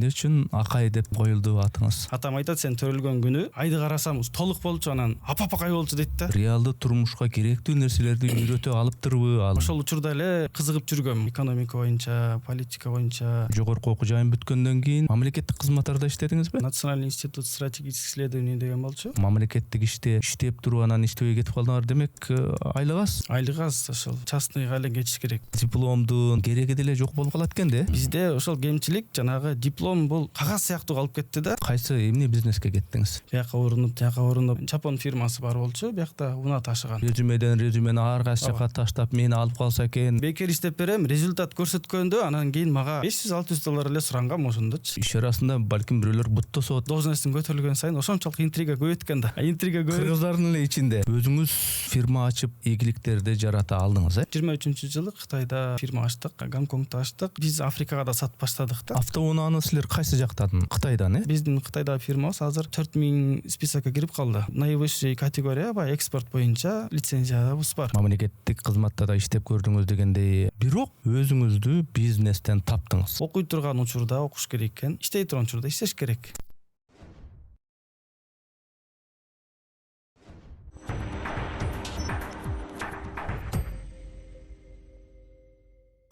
Эмне үчүн Акай деп коюлду атыңыз? Атам айтат, сен төрөлгөн күнү айды карасам толук болчу, анан апапакай болчу дейт да. Реалдуу турмушка керектүү нерселерди үйрөтө алыптырбы ал? Ошол учурда эле кызыгып жүргөм. Экономика боюнча, политика боюнча. Жогорку окуу жайын бүткөндөн кийин мамлекеттик кызматтарда иштедиңизби? Национальный институт стратегических исследований деген болчу. Мамлекеттик иште иштеп туруп анан иштебей кетип калдыңар, демек айлык аз. Айлык аз, ошол частныйга эле кетиш керек. Дипломдун кереги деле жок болуп калат экен да. Бизде ошол кемчилик, жанагы диплом бул кагаз сыяктуу калып кетти да. Кайсы эмне бизнеске кеттиңиз? Бияка урунуп, Жапон фирмасы бар болчу, биякта унаа ташыган. Резюмени ар кайсы жака таштап, мени алып калса экен. Бекер иштеп берем, результат көрсөткөндө анан кийин мага $500-600 эле сурангам ошондочу. Иш арасында балким бирөөлөр буттосот. Должностун көтөрүлгөн сайын ошончолук интрига көбөйт экен да. Интрига көбөйүп Кыргыздардын эле ичинде өзүңүз фирма ачып ийгиликтерди жарата алдыңыз, 23-жылы Кытайда фирма ачтык, Гонконгдо ачтык. Биз Африкага да сатып баштадык да. Автоунааны силер кайсы жактан? Кытайдан, Биздин Кытайдагы фирмабыз азыр 4000 списокко кирип калды. Наивысший категория баягы экспорт боюнча лицензиябыз бар. Мамлекеттик кызматта да иштеп көрдүңүз дегендей, бирок өзүңүздү бизнестен таптыңыз. Окуй турган учурда окуш керек экен, иштей турган учурда иштеш керек.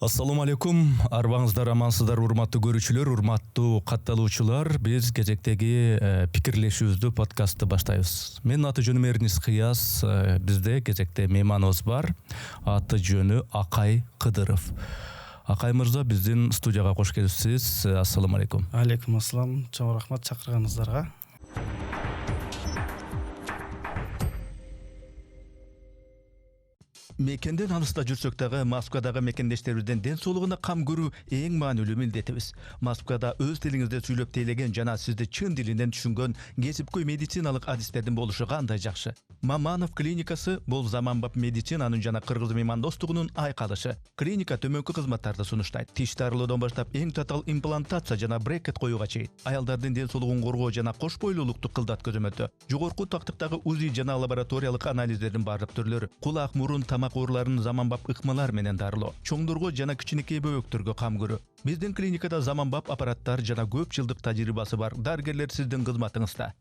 Ассаламу алейкум, арбаңыздар амансыздар, урматтуу көрүүчүлөр, урматтуу катталуучулар. Биз кезектеги пикирлешүүбүздү, подкастты баштайбыз. Менин аты жөнүм Эрнис Кыяз, бизде кезекте мейманыбыз бар. Аты жөнү Акай Кыдыров. Акай мырза, биздин студияга кош келипсиз. Ассаламу алейкум. Алейкум ассалам, чоң рахмат чакырганыңыздарга. Мекенден алыста жүрсөк дагы Москвадагы мекендештерибиздин ден соолугуна кам көрүү эң маанилүү милдетибиз. Москвада өз тилиңизде сүйлөп тейлеген жана сизди чын дилинен түшүнгөн кесипкөй медициналык адистердин болушу кандай жакшы. Маманов клиникасы бул заманбап медицинанын жана кыргыз меймандостугунун айкалышы. Клиника төмөнкү кызматтарды сунуштайт. Тиш дарылоодон баштап эң татаал имплантация жана брекет коюуга чейин. Аялдардын ден соолугун коргоо жана кош бойлуулукту кылдат көзөмөлдө. Жогорку тактыктагы УЗИ жана лабораториялык анализдердин бардык түрлөрү. Кулак, мурун, тамак ооруларын заманбап ыкмалар менен дарылоо. Чоңдорго жана кичинекей бөбөктөргө кам көрүү. Биздин клиникада заманбап аппараттар жана көп жылдык тажрыйбасы бар дарыгерлер сиздин кызматыңызда.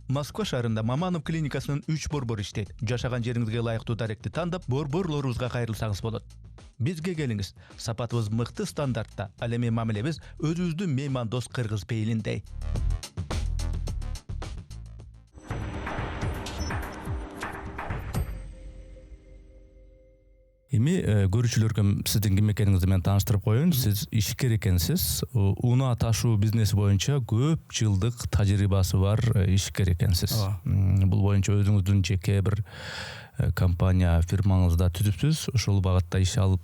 Москва шаарында Маманов клиникасынын 3 борбор иштейт. Жашаган жериңизге ылайыктуу даректи тандап, борборлорубузга кайрылсаңыз болот. Бизге келиңиз. Сапатыбыз мыкты стандартта. Ал эми мамилебиз өзүбүздүн меймандос кыргыз пейилиндей. Эми көрүүчүлөргө сиздин ким экениңизди мен тааныштырып коеюн. Сиз ишкер экенсиз. Унаа ташуу бизнеси боюнча көп жылдык тажрыйбасы бар ишкер экенсиз. Бул боюнча өзүңүздүн жеке бир компания, фирмаңызда түзүпсүз. Ошол багытта иш алып,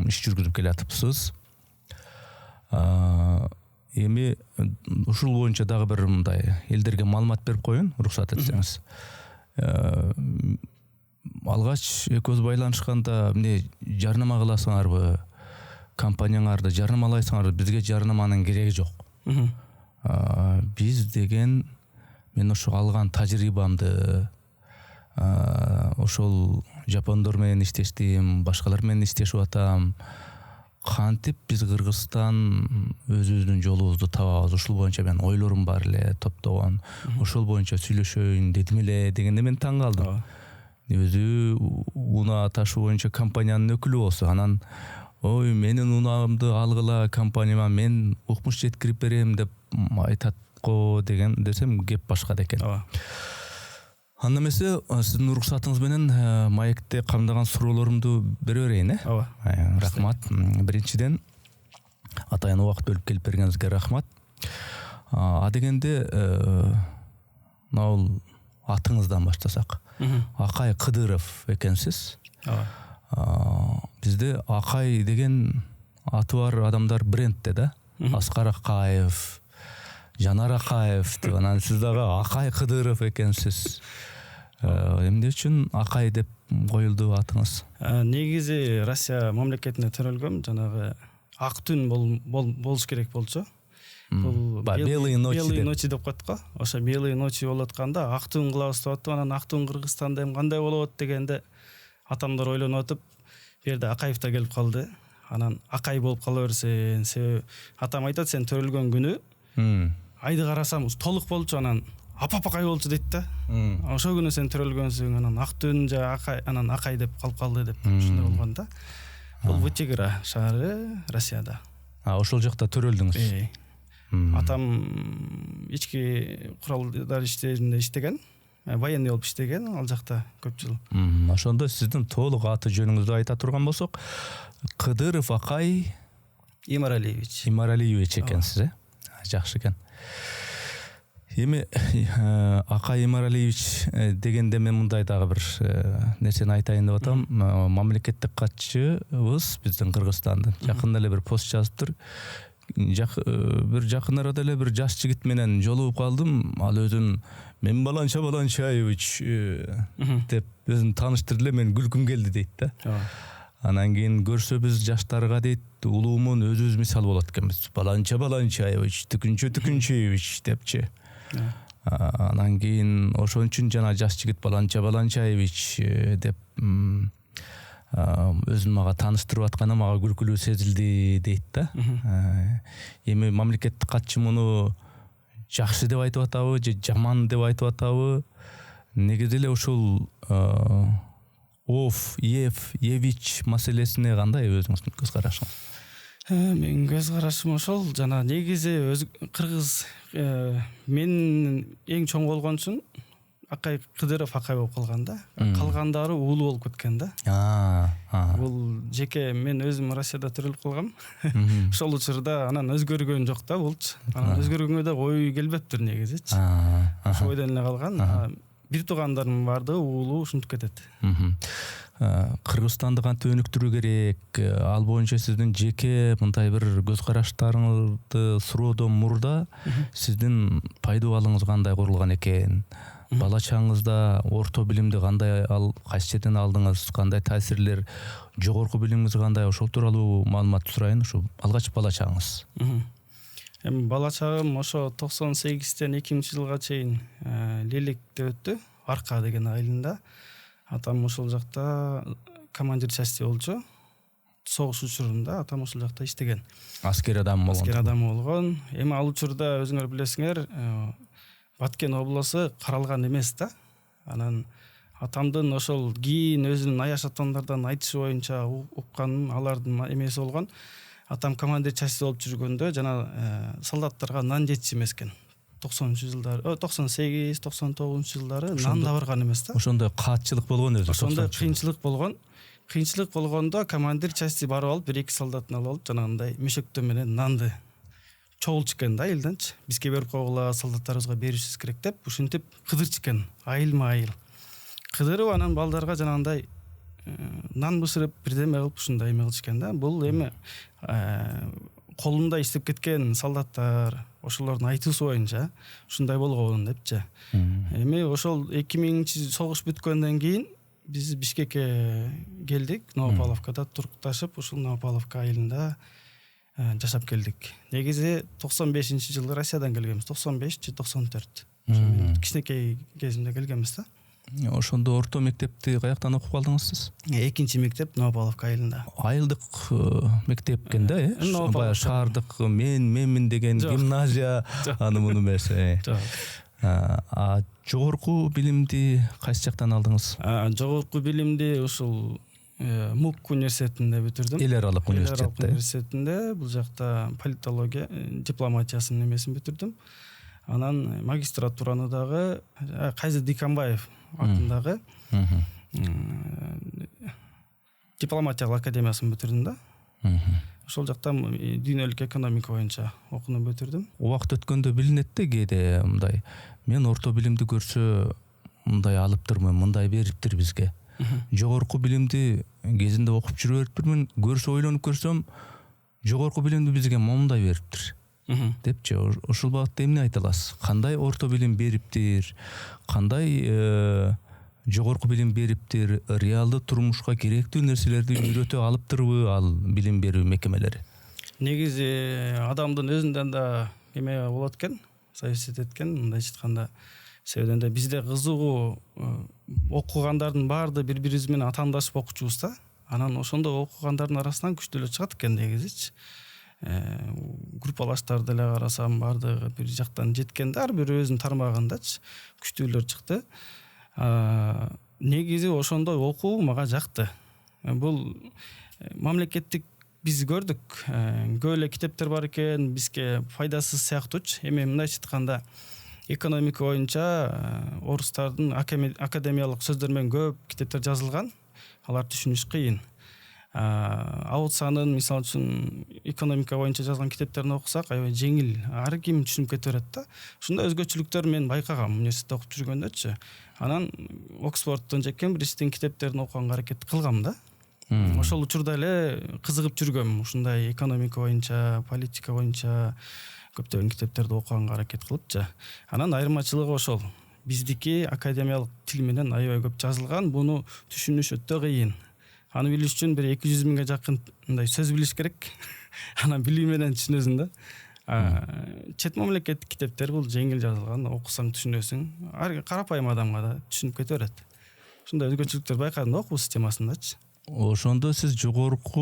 иш жүргүзүп келатыпсыз. Эми ушул боюнча дагы бир мындай элдерге маалымат берип коеюн, уруксат этсеңиз. Алгач экөөбүз байланышканда эмне жарнама кыласыңарбы? Компанияңарды жарнамалайсыңарбы? Бизге жарнаманын кереги жок. Биз деген мен ошо алган тажрыйбамды ошол жапондор менен иштештим, башкалар менен иштешип атам. Кантип биз Кыргызстан өзүбүздүн жолубузду табабыз? Ушул боюнча мен ойлорум бар эле, топтогон. Ошол боюнча сүйлөшөйүн дедим эле дегенде мен таң калдым. Өзү унаа ташуу боюнча компаниянын өкүлү болсо, анан ой, менин унаамды алгыла компанияма, мен укмуш жеткирип берем деп айтат го деген десем, кеп башка да экен. Анда эмесе, сиздин уруксатыңыз менен маекте камдаган суроолорумду бере берейин, Рахмат. Биринчиден, атайын убакыт бөлүп келип бергениңизге рахмат. Дегенде, мына атыңыздан баштасак. Акай Кыдыров экенсиз. Бизде Акай деген аты бар адамдар брендте да. Аскар Акаев, Жанар Акаев деп, анан сиз дагы Акай Кыдыров экенсиз. Эмне үчүн Акай деп коюлду атыңыз? Негизи Россия мамлекетине төрөлгөм, жанагы ак түн болуш керек болчу. Бул белые ночи деп коет го. Ошо белые ночи болуп атканда ак түн кылабыз деп аттым. Анан ак түн Кыргызстанда кандай болот дегенде атамдар ойлонуп атып, жерде Акаев да келип калды. Анан Акай болуп кала берсең, себеби атам айтат, сен төрөлгөн күнү айды карасам толук болчу, анан апапакай болчу дейт да. Ошол күнү сен төрөлгөнсүң, анан Актүн же Акай, анан Акай деп калып калды деп ушундай болгон да. Бул Вытегра шаары, Россияда. Ошол жакта төрөлдүңүз. Атам ички куралдар иштеринде иштеген, военный болуп иштеген ал жакта көп жыл. Ошондо сиздин толук аты жөнүңүздү айта турган болсок, Кыдыров Акай Имаралиевич экенсиз, жакшы экен. Эми Акай Имаралиевич дегенде мен мындай дагы бир нерсени айтайын деп атам. Мамлекеттик катчыбыз биздин Кыргызстандын жакында эле бир пост жазыптыр. Бир жакын арада эле бир жаш жигит менен жолугуп калдым. Ал өзүн мен Баланчаевич деп өзүн тааныштырды эле, мен күлкүм келди дейт да. Анан кийин көрсөбүз жаштарга дейт, улуумун өзүбүз мисал болот экенбиз. Баланчаевич, Түкүнчөевич депчи. Анан кийин ошон үчүн жана жаш жигит Баланчаевич деп өзүн мага тааныштырып атканы мага күлкүлүү сезилди дейт да. Эми мамлекеттик катчы муну жакшы деп айтып атабы же жаман деп айтып атабы? Негизи эле ушул Евич маселесине кандай өзүңүздүн көз карашыңыз? Менин көз карашым ошол, жана негизи кыргыз мен эң чоң болгон үчүн Акай Кыдыров Акай болуп калган да. Калгандары уулу болуп кеткен да. Бул жеке мен өзүм Россияда төрөлүп калгам. Ошол учурда анан өзгөргөн жок да болчу. Анан өзгөргөнгө да ой келбептир негизичи. Ошол ойдон эле калган. Бир туугандарым бардыгы уулу ушинтип кетет. Кыргызстанды кантип өнүктүрүү керек? Ал боюнча сиздин жеке мындай бир көз караштарыңызды суроодон мурда сиздин пайдубалыңыз кандай курулган экен? Бала чагыңызда орто билимди кандай кайсы жерден алдыңыз? Кандай таасирлер? Жогорку билимиңиз кандай? Ошол тууралуу маалымат сурайын. Ушу алгач бала чагыңыз. Эми бала чагым ошо 98-тен 2000-жылга чейин Леликте өттү, Арка деген айылында. Атам ошол жакта командир части болчу. Согуш учурунда атам ошол жакта иштеген. Аскер адамы болгон. Эми ал учурда өзүңөр билесиңер, Баткен облусу каралган эмес да. Анан атамдын ошол кийин өзүнүн аяш атамдардан айтышы боюнча укканым алардын эмеси болгон. Атам командир части болуп жүргөндө жана солдаттарга нан жетчү эмес экен. 90-жылдары, 98-99-жылдары нан да барган эмес да. Ошондой каатчылык болгон өзү. Ошондой кыйынчылык болгон. Кыйынчылык болгондо командир части барып алып, 1-2 солдатын алып алып, жанагындай мешөктө менен нанды чогулчу экен да элденчи. Бизге берип койгула, солдаттарыбызга беришибиз керек деп, ушинтип кыдырчу экен, айыл. Кыдырып анан балдарга жанагындай нан бышырып, бирдеме кылып ушундай эме кылчу экен да. Бул эми колунда иштеп кеткен солдаттар, ошолордун айтуусу боюнча ушундай болгон депчи. Эми ошол 2000 согуш бүткөндөн кийин биз Бишкекке келдик, Новополовкада турукташып, ушул Новополовка айылында жашап келдик. Негизи 95-жылы Россиядан келгенбиз, 95-94. Кичинекей кезимде келгенбиз да. Ошондо орто мектепти каяктан окуп калдыңыз сиз? Экинчи мектеп Новополовка айылында. Айылдык мектеп экен да, Баягы шаардык менмин деген гимназия аны муну эмес. Жогорку билимди кайсы жактан алдыңыз? Жогорку билимди ушул МУК университетинде бүтүрдүм. Эл аралык университетинде, бул жакта политология, дипломатиясынын эмесин бүтүрдүм. Анан магистратураны дагы Кайзы Диканбаев атындагы дипломатиялык академиясын бүтүрдүм да. Ошол жакта дүйнөлүк экономика боюнча окууну бүтүрдүм. Убакыт өткөндө билинет да кээде мындай. Мен орто билимди көрсө мындай алыптырмын, мындай бериптир бизге. Жогорку билимди кезинде окуп жүрүп бериптирмин, көрсө ойлонуп көрсөм, жогорку билимди бизге момундай бериптир депчи. Ошол багытта эмне айта аласыз? Кандай орто билим бериптир? Кандай жогорку билим бериптир? Реалдуу турмушка керектүү нерселерди үйрөтө алыптырбы ал билим берүү мекемелери? Негизи адамдын өзүндөн да эме болот экен, зависит эткен, мындайча айтканда. Себебинде бизде кызыгуу окугандардын баарды бири-бирибиз менен атаандашып окучубуз да. анан ошондо окугандардын арасынан күчтүү эле чыгат экен негизичи. Группалаштар деле карасам баардыгы бир жактан жеткен да, ар бир өзүнүн тармагындачы күчтүүлөр чыкты. Негизи ошондой окуу мага жакты. Бул мамлекеттик биз көрдүк, көп эле китептер бар экен, бизге пайдасыз сыяктуучу. Эми мындайча айтканда экономика боюнча орустардын академиялык сөздөр менен көп китептер жазылган. Алар түшүнүш кыйын. Аутсанын мисалы үчүн экономика боюнча жазган китептерин окусак, аябай жеңил, ар ким түшүнүп кете берет да. Ушундай өзгөчөлүктөр мен байкагам университетте окуп жүргөндөчү. Анан Оксфорддон же Кембридждин китептерин окуганга аракет кылгам да. Ошол учурда эле кызыгып жүргөм. Ушундай экономика боюнча, политика боюнча көптөгөн китептерди окуганга аракет кылыпчы. Анан айырмачылыгы ошол. Биздики академиялык тил менен аябай көп жазылган, буну түшүнүш өтө кыйын. Аны билиш үчүн бир 200 миңге жакын мындай сөз билиш керек. Анан билүү менен түшүнөсүң да. Чет мамлекеттик китептер бул жеңил жазылган, окусаң түшүнөсүң. Ар карапайым адамга да түшүнүп кете берет. Ушундай өзгөчөлүктөр байкадым да окуу системасындачы. Ошондо сиз жогорку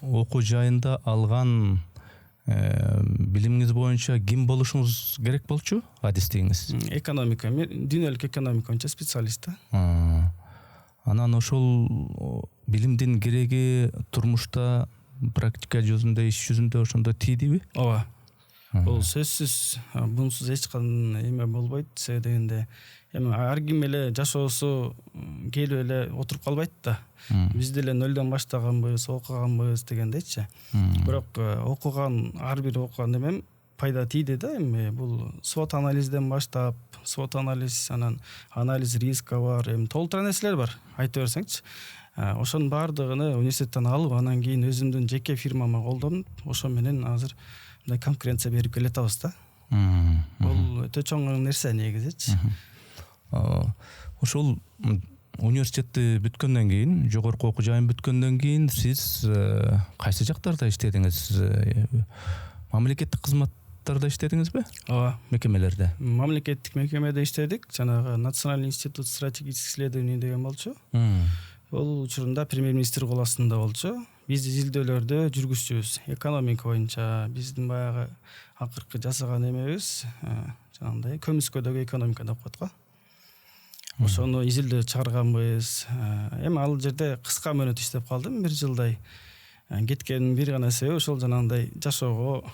окуу жайында алган билимиңиз боюнча ким болушуңуз керек болчу? Адистигиңиз? Экономика, дүйнөлүк экономика боюнча специалист да. Анан ошол билимдин кереги турмушта практика жүзүндө, иш жүзүндө ошондо тийдиби? Ооба. Бул сөзсүз, бунсуз эч кандай эме болбойт. Себеби дегенде эми ар ким эле жашоосу келип эле отуруп калбайт да. Биз деле нөлдөн баштаганбыз, окуганбыз дегендейчи. Бирок окуган, ар бир окуган эмем пайда тийди да. Эми бул свот анализден баштап, свот анализ, анан анализ риска бар, эми толтура нерселер бар. Айта берсеңчи. Ошонун баардыгын университеттен алып, анан кийин өзүмдүн жеке фирмама колдонуп, ошо менен азыр мындай конкуренция берип келатабыз да. Бул өтө чоң нерсе негизичи. Ошол университетти бүткөндөн кийин, жогорку окуу жайын бүткөндөн кийин сиз кайсы жактарда иштедиңиз? Мамлекеттик кызматтарда иштедиңизби? Ооба. Мекемелерде? Мамлекеттик мекемеде иштедик. Жанагы Национальный институт стратегических исследований деген болчу. Бул учурунда премьер-министр кол астында болчу. Биз изилдөөлөрдү жүргүзчүбүз. Экономика боюнча биздин баягы акыркы жасаган эмебиз жанагындай көмүскөдөгү экономика деп коет го. Ошону изилдөө чыгарганбыз. Эми ал жерде кыска мөөнөт иштеп калдым, 1 жылдай. Кеткенин бир гана себеби ошол жанагындай жашоого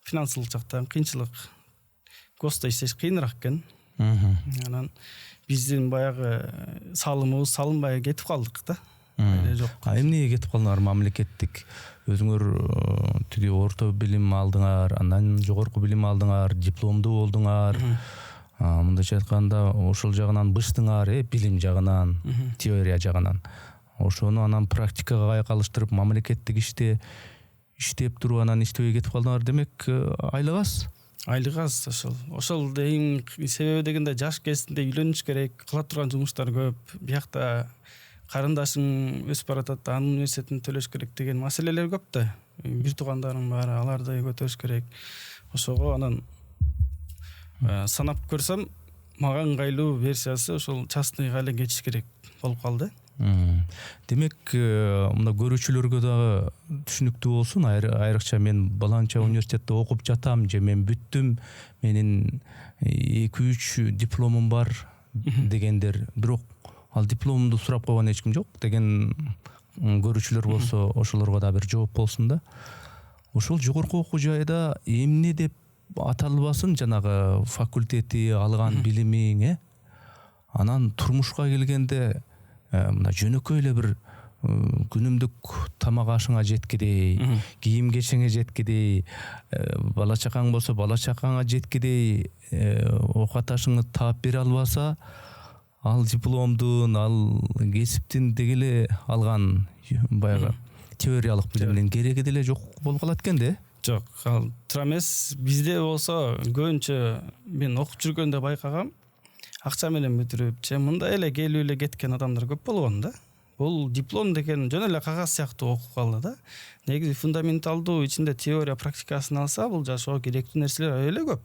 финансылык жактан кыйынчылык. Госто иштеш кыйыныраак экен. Анан биздин баягы салымыбыз салынбай кетип калдык да. Эмнеге кетип калдыңар? Мамлекеттик өзүңөр тиги орто билим алдыңар, андан жогорку билим алдыңар, дипломдуу болдуңар. Мындайча айтканда ошол жагынан быштыңар, билим жагынан, теория жагынан. Ошону анан практикага каяка алыштырып, мамлекеттик иште иштеп туруп анан иштебей кетип калдыңар, демек айлык аз? Айлык аз ошол эң себеби дегенде жаш кезинде үйлөнүш керек, кыла турган жумуштар көп. Биякта карындашың өсүп баратат, анын университетин төлөш керек деген маселелер көп да. Бир туугандарым бар, аларды көтөрүш керек. Ошого анан санап көрсөм, мага ыңгайлуу версиясы ошол частныйга эле кетиш керек болуп калды. Демек, мына көрүүчүлөргө дагы түшүнүктүү болсун, айрыкча мен баланча университетте окуп жатам же мен бүттүм, менин 2-3 дипломум бар дегендер, бирок ал дипломумду сурап койгон эч ким жок деген көрүүчүлөр болсо, ошолорго да бир жооп болсун да. Ошол жогорку окуу жайда эмне деп аталбасын, жанагы факультети, алган билимиң, анан турмушка келгенде мына жөнөкөй эле бир күнүмдүк тамак ашыңа жеткидей, кийим кечеңе жеткидей, бала чакаң болсо бала чакаңа жеткидей оокат ашыңды таап бере албаса, ал дипломдун, ал кесиптин дегеле алган баягы теориялык билимдин кереги деле жок болуп калат экен да. Жок, ал тура эмес. Бизде болсо көбүнчө мен окуп жүргөндө байкагам, акча менен бүтүрүп, же мындай эле келип эле кеткен адамдар көп болгон да. Бул диплом деген жөн эле кагаз сыяктуу окуп калды да. Негизи фундаменталдуу ичинде теория практикасын алса, бул жашоого керектүү нерселер аябай эле көп.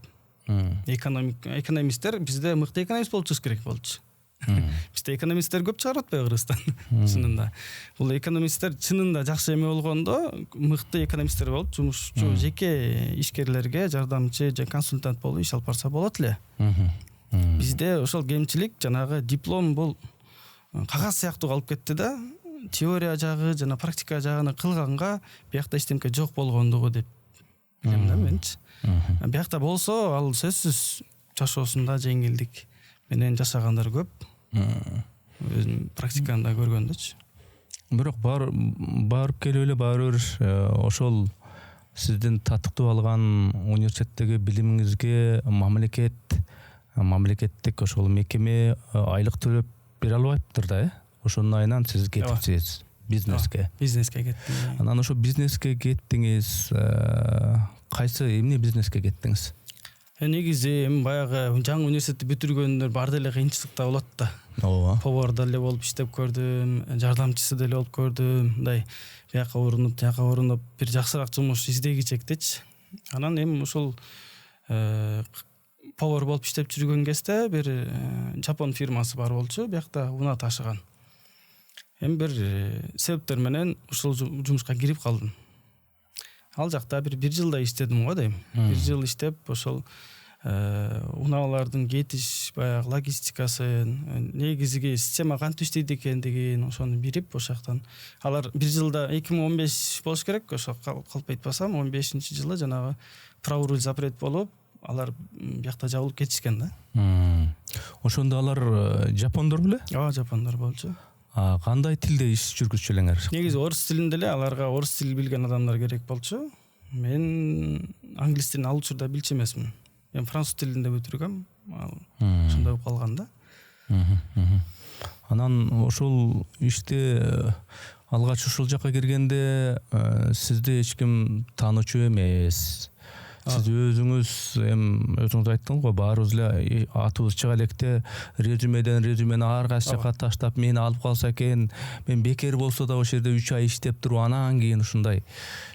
Экономисттер бизде мыкты экономист болуп чыгыш керек болчу. Бизде экономисттер көп чыгарып атпайбы Кыргызстан чынында. Бул экономисттер чынында жакшы эме болгондо мыкты экономисттер болуп жумушчу жеке ишкерлерге жардамчы же консультант болуп иш алып барса болот эле. Бизде ошол кемчилик жанагы диплом бул кагаз сыяктуу калып кетти да, теория жагы жана практика жагын кылганга биякта эчтемке жок болгондугу деп билем да менчи. Биякта болсо ал сөзсүз жашоосунда жеңилдик менен жашагандар көп. Өзүм практикамда көргөндөчү. Бирок барып келип эле баары бир ошол сиздин татыктуу алган университеттеги билимиңизге мамлекеттик ошол мекеме айлык төлөп бере албайптыр да, Ошонун айынан сиз кетипсиз бизнеске. Бизнеске кеттим. Анан ошо бизнеске кеттиңиз, кайсы эмне бизнеске кеттиңиз? Негизи эми баягы жаңы университетти бүтүргөндөр бар деле кыйынчылыкта болот да. Ооба. Повар деле болуп иштеп көрдүм, жардамчысы деле болуп көрдүм. Мындай бияка урунуп, тияка урунуп бир жакшыраак жумуш издегичектечи. Анан эми ушул повар болуп иштеп жүргөн кезде бир Жапон фирмасы бар болчу, биякта унаа ташыган. Эми бир себептер менен ушул жумушка кирип калдым. Ал жакта бир жылдай иштедим го дейм. Бир жыл иштеп ошол унаалардын кетиш баягы логистикасын, негизги система кантип иштейт экендигин ошону билип ошол жактан алар бир жылда 2015 болуш керек, ошо калп айтпасам 15-жылы жанагы правовой запрет болуп, алар биякта жабылып кетишкен да. Ошондо алар жапондор беле? Ооба, жапондор болчу. Кандай тилде иш жүргүзчү элеңер? Негизи орус тилинде эле, аларга орус тил билген адамдар керек болчу. Мен англис тилин ал учурда билчү эмесмин. Мен француз тилинде бүтүргөм. Ошондой болуп калган да. Анан ошол иште алгач ушул жака киргенде сизди эч ким таанычу эмес. Сиз өзүңүз айттыңыз го, баарыбыз эле атыбыз чыга электе резюмени ар кайсы жака таштап, мени алып калса экен, мен бекер болсо да ошол жерде 3 ай иштеп туруп, анан кийин ушундай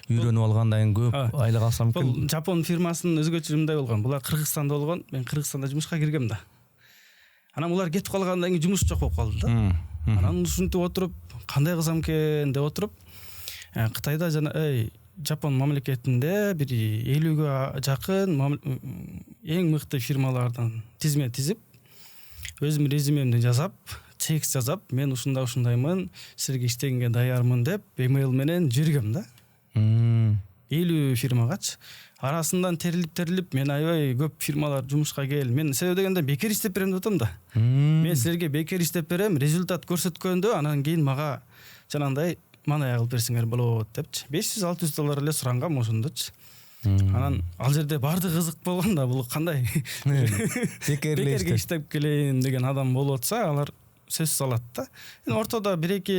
үйрөнүп алгандан көп айлык алсам экен. Бул Жапон фирмасынын өзгөчөлүгүндай болгон. Булар Кыргызстанда болгон. Мен Кыргызстанда жумушка киргем да. Анан булар кетип калгандан кийин жумуш жок болуп калды да. Анан ушинтип отуруп, кандай кылсам экен деп отуруп, Кытайда жана Жапон мамлекетинде бир 50ге жакын эң мыкты фирмалардан тизме тизип, өзүм резюмемди жазап, текст жазап, мен ушундаймын, силерге иштегенге даярмын деп емейл менен жибергем да. 50 фирмагачы. Арасынан терилип, мен аябай көп фирмалар жумушка кел. Мен себеп дегенде бекер иштеп берем деп атам да. Мен силерге бекер иштеп берем, результат көрсөткөндө анан кийин мага жанагындай мана кылып берсеңер болот депчи. $500-600 эле сурангам ошондочу. Анан ал жерде баардыгы кызык болгон да, бул кандай бекерге иштеп келейин деген адам болуп атса, алар сөзсүз алат да. Ортодо бир-эки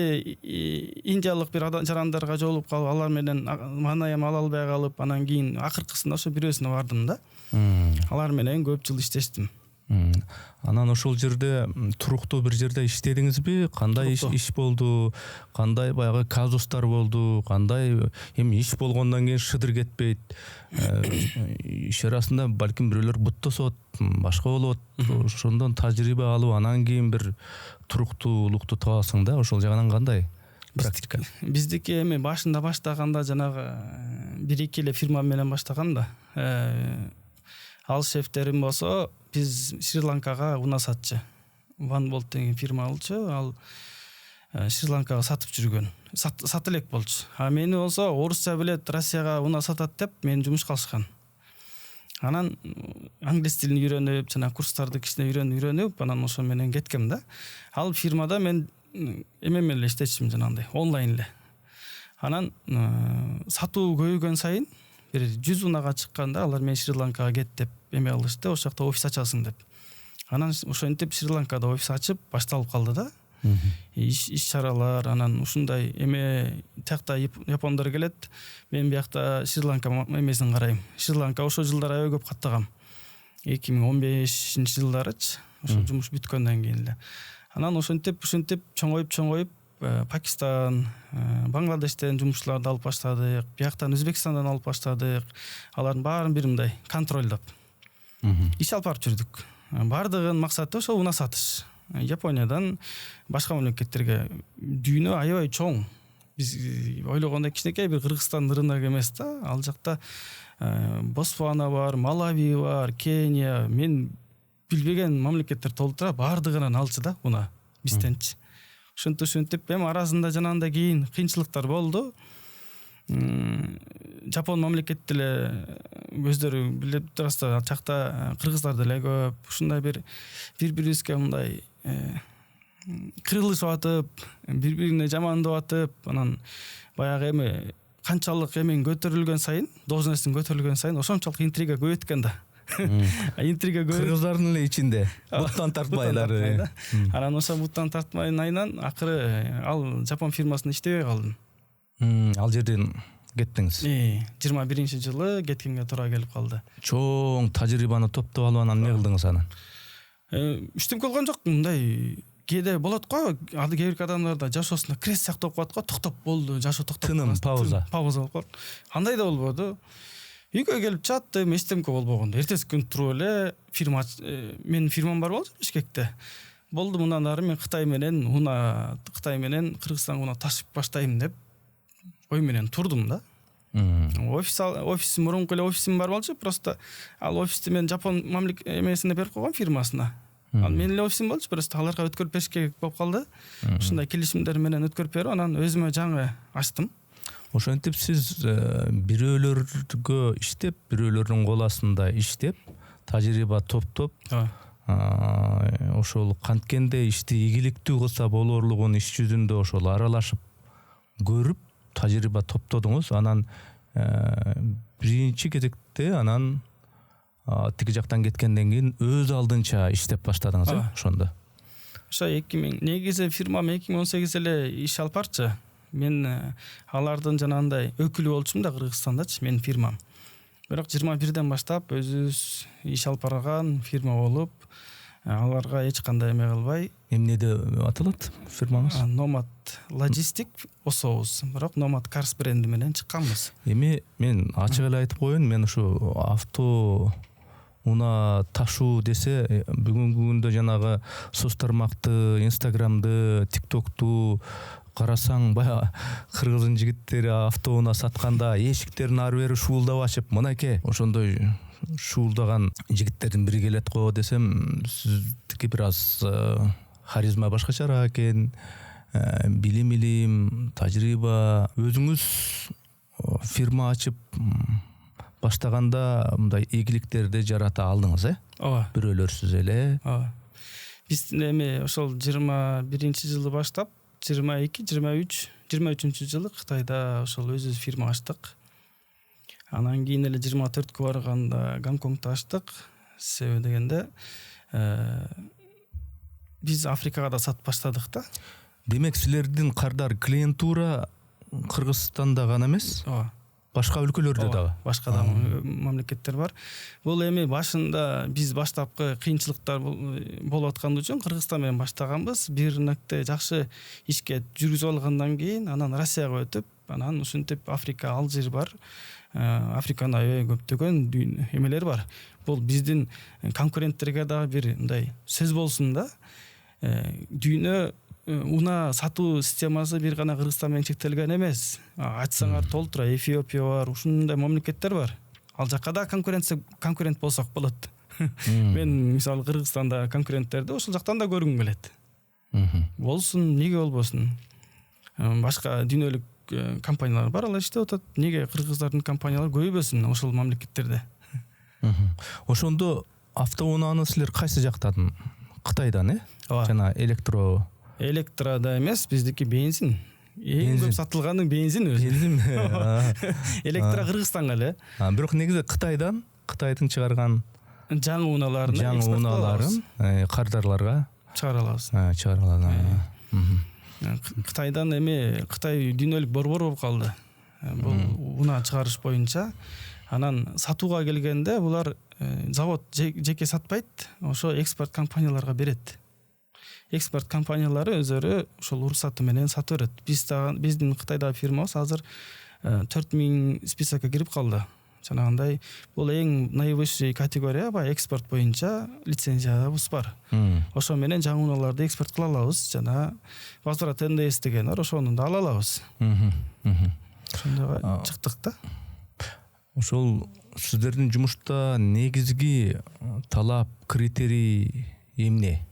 индиялык бир жарандарга жолугуп калып, алар менен манаям ала албай калып, анан кийин акыркысында ошо бирөөсүнө бардым да. Алар менен көп жыл иштештим. Анан ошол жерде туруктуу бир жерде иштедиңизби? Кандай иш болду? Кандай баягы казустар болду? Кандай эми иш болгондон кийин шыдыр кетпейт? Иш арасында балким бирөөлөр буттосот, башка болот. Ошондон тажрыйба алып, анан кийин бир туруктуулукту табасың да. Ошол жагынан кандай практика? Биздики эми башында баштаганда жанагы 1-2 эле фирма менен баштаган да. Ал шефтерим болсо биз Шри-Ланкага унаа сатчы. OneBolt деген фирма болчу. Ал Шри-Ланкага сатып жүргөн. Сат элек болчу. А мени болсо орусча билет, Россияга унаа сатат деп мен жумушка алышкан. Анан англис тилин үйрөнүп, жана курстарды кичине үйрөнүп, анан ошо менен кеткем да. Ал фирмада мен эме эле иштечим, жанагындай онлайн эле. Анан сатуу көбөйгөн сайын бир 100 унаага чыкканда алар мен Шри-Ланкага кет деп эме кылышты, ошол жакта офис ачасың деп. Анан ошентип Шри-Ланкада офис ачып башталып калды да. Иш чаралар, анан ушундай эме тиякта япондор келет. Мен биякта Шри-Ланка эмесин карайм. Шри-Ланка ошол жылдары аябай көп каттагам. 2015-жылдарычы, ошо жумуш бүткөндөн кийин эле. Анан ошентип чоңоюп Пакистан, Бангладештен жумушчуларды алып баштадык, бияктан Өзбекстандан алып баштадык. Алардын баарын бир мындай контролдоп иш алып барып жүрдүк. Бардыгынын максаты ошол унаа сатыш. Япониядан башка мамлекеттерге дүйнө аябай чоң. Биз ойлогондой кичинекей бир Кыргызстан рынок эмес да. Ал жакта Ботсвана бар, Малави бар, Кения, мен билбеген мамлекеттер толтура, баардыгынан алчу да уна бизденчи. Ошентип эми арасында жанагындай кийин кыйынчылыктар болду. Жапон мамлекети деле өздөрү билип турасыздар, ал жакта кыргыздар деле көп. Ушундай бири-бирибизге мындай кырылышып атып, бири-бирине жамандап атып, анан баягы эми канчалык эмең көтөрүлгөн сайын, должностьтун көтөрүлгөн сайын ошончолук интрига көбөйөт экен да. Интрига кыргыздардын эле ичинде буттан тартпайлар. Анан ошо буттан тартмайынан акыры ал Жапон фирмасында иштебей калдым. Ал жерден кеттиңиз. 21-жылы кеткенге туура келип калды. Чоң тажрыйбаны топтоп алып анан эмне кылдыңыз анан? Иштеп калган жок, мындай кээде болот го, кээ бир адамдарда жашоосунда крест сыяктуу болуп калат го, токтоп болду, жашоо токтоп. Тыным, пауза болуп калат. Андай да болбоду. Үйгө келип чаттым, эчтемке болбогондо. Эртеси күн туруп эле менин фирмам бар болчу Бишкекте. Болду, мындан ары мен Кытай менен Кыргызстанга уна ташып баштайм деп ой менен турдум да. Офисим мурунку эле офисим бар болчу, просто ал офисти мен Жапон эмесине берип койгон, фирмасына. Ал менин эле офисим болчу, просто аларга өткөрүп бериш керек болуп калды. Ушундай келишимдер менен өткөрүп берип, анан өзүмө жаңы ачтым. Ошентип сиз бирөөлөргө иштеп, бирөөлөрдүн кол астында иштеп, тажрыйба топтоп, ошол канткенде ишти ийгиликтүү кылса болорлугун иш жүзүндө ошол аралашып көрүп, тажрыйба топтодуңуз. Анан биринчи кезекте анан тиги жактан кеткенден кийин өз алдынча иштеп баштадыңыз, ошондо. Ошо негизи фирмам 2018 эле иш алып барчы. Мен алардын жанагындай өкүлү болчумун да Кыргызстандачы, менин фирмам. Бирок 21ден баштап өзүбүз иш алып барган фирма болуп, аларга эч кандай эме кылбай. Эмнеде аталат фирмаңыз? Nomad Logistics Osoos. Бирок Nomad Cars бренди менен чыкканбыз. Эми мен ачык эле айтып коеюн, мен ушу авто уна ташуу десе, бүгүнкү күндө жанагы соц тармакты, Инстаграмды, ТикТокту карасаң, баягы кыргыздын жигиттери автоуна сатканда эшиктерин ары бери шуулдап ачып, мынакей ошондой шуулдаган жигиттердин бири келет го десем, сиздики бир аз харизма башкачараак экен, билим, тажрыйба. Өзүңүз фирма ачып баштаганда мындай ийгиликтерди жарата алдыңыз, Ооба. Бирөөлөрсүз эле. Ооба. Биз эми ошол 21-жылы баштап 23-жылы Кытайда ошол өзүбүз фирма ачтык. Анан кийин эле 24кө барганда Гонконгто ачтык. Себеби дегенде биз Африкага да сатып баштадык да. Демек силердин кардар клиентура Кыргызстанда гана эмес? Ооба. Башка өлкөлөрдө дагы. Башка да мамлекеттер бар. Бул эми башында биз баштапкы кыйынчылыктар болуп аткан үчүн Кыргызстан менен баштаганбыз. Бир нөктө жакшы ишке жүргүзүп алгандан кийин анан Россияга өтүп, анан ушинтип Африка, Алжир бар. Африканын аябай көптөгөн эмелер бар. Бул биздин конкуренттерге да бир мындай сөз болсун да. Дүйнө уна сатуу системасы бир гана Кыргызстан менен чектелген эмес. Айтсаңар толтура Эфиопия бар, ушундай мамлекеттер бар. Ал жакка да конкурент болсок болот. Мен мисалы Кыргызстанда конкуренттерди ошол жактан да көргүм келет. Болсун, эмнеге болбосун. Башка дүйнөлүк компаниялар бар, алар иштеп атат. Эмнеге кыргыздардын компаниялары көбөйбөсүн ошол мамлекеттерде? Ошондо автоунааны силер кайсы жактан? Кытайдан, жана Электрода эмес, биздики бензин. Эң көп сатылганы бензин өзү. Электро Кыргызстанга эле. Бирок негизи Кытайдын чыгарган жаңы унааларын кардарларга чыгара алабыз. Кытайдан эми Кытай дүйнөлүк борбор болуп калды. Бул уна чыгарыш боюнча. Анан сатууга келгенде булар завод жеке сатпайт, ошо экспорт компанияларга берет. Экспорт компаниялары өзөрү ошол уруксаты менен сатып берет. Биздин Кытайдагы фирмабыз азыр 4000 списокко кирип калды. жанагындай бул эң наивысший категория баягы экспорт боюнча лицензиябыз бар. Ошо менен жаңы унааларды экспорт кыла алабыз. Жана возврат НДС деген бар, ошону да ала алабыз. Ошондойго чыктык да. Ошол сиздердин жумушта негизги талап, критерий эмне?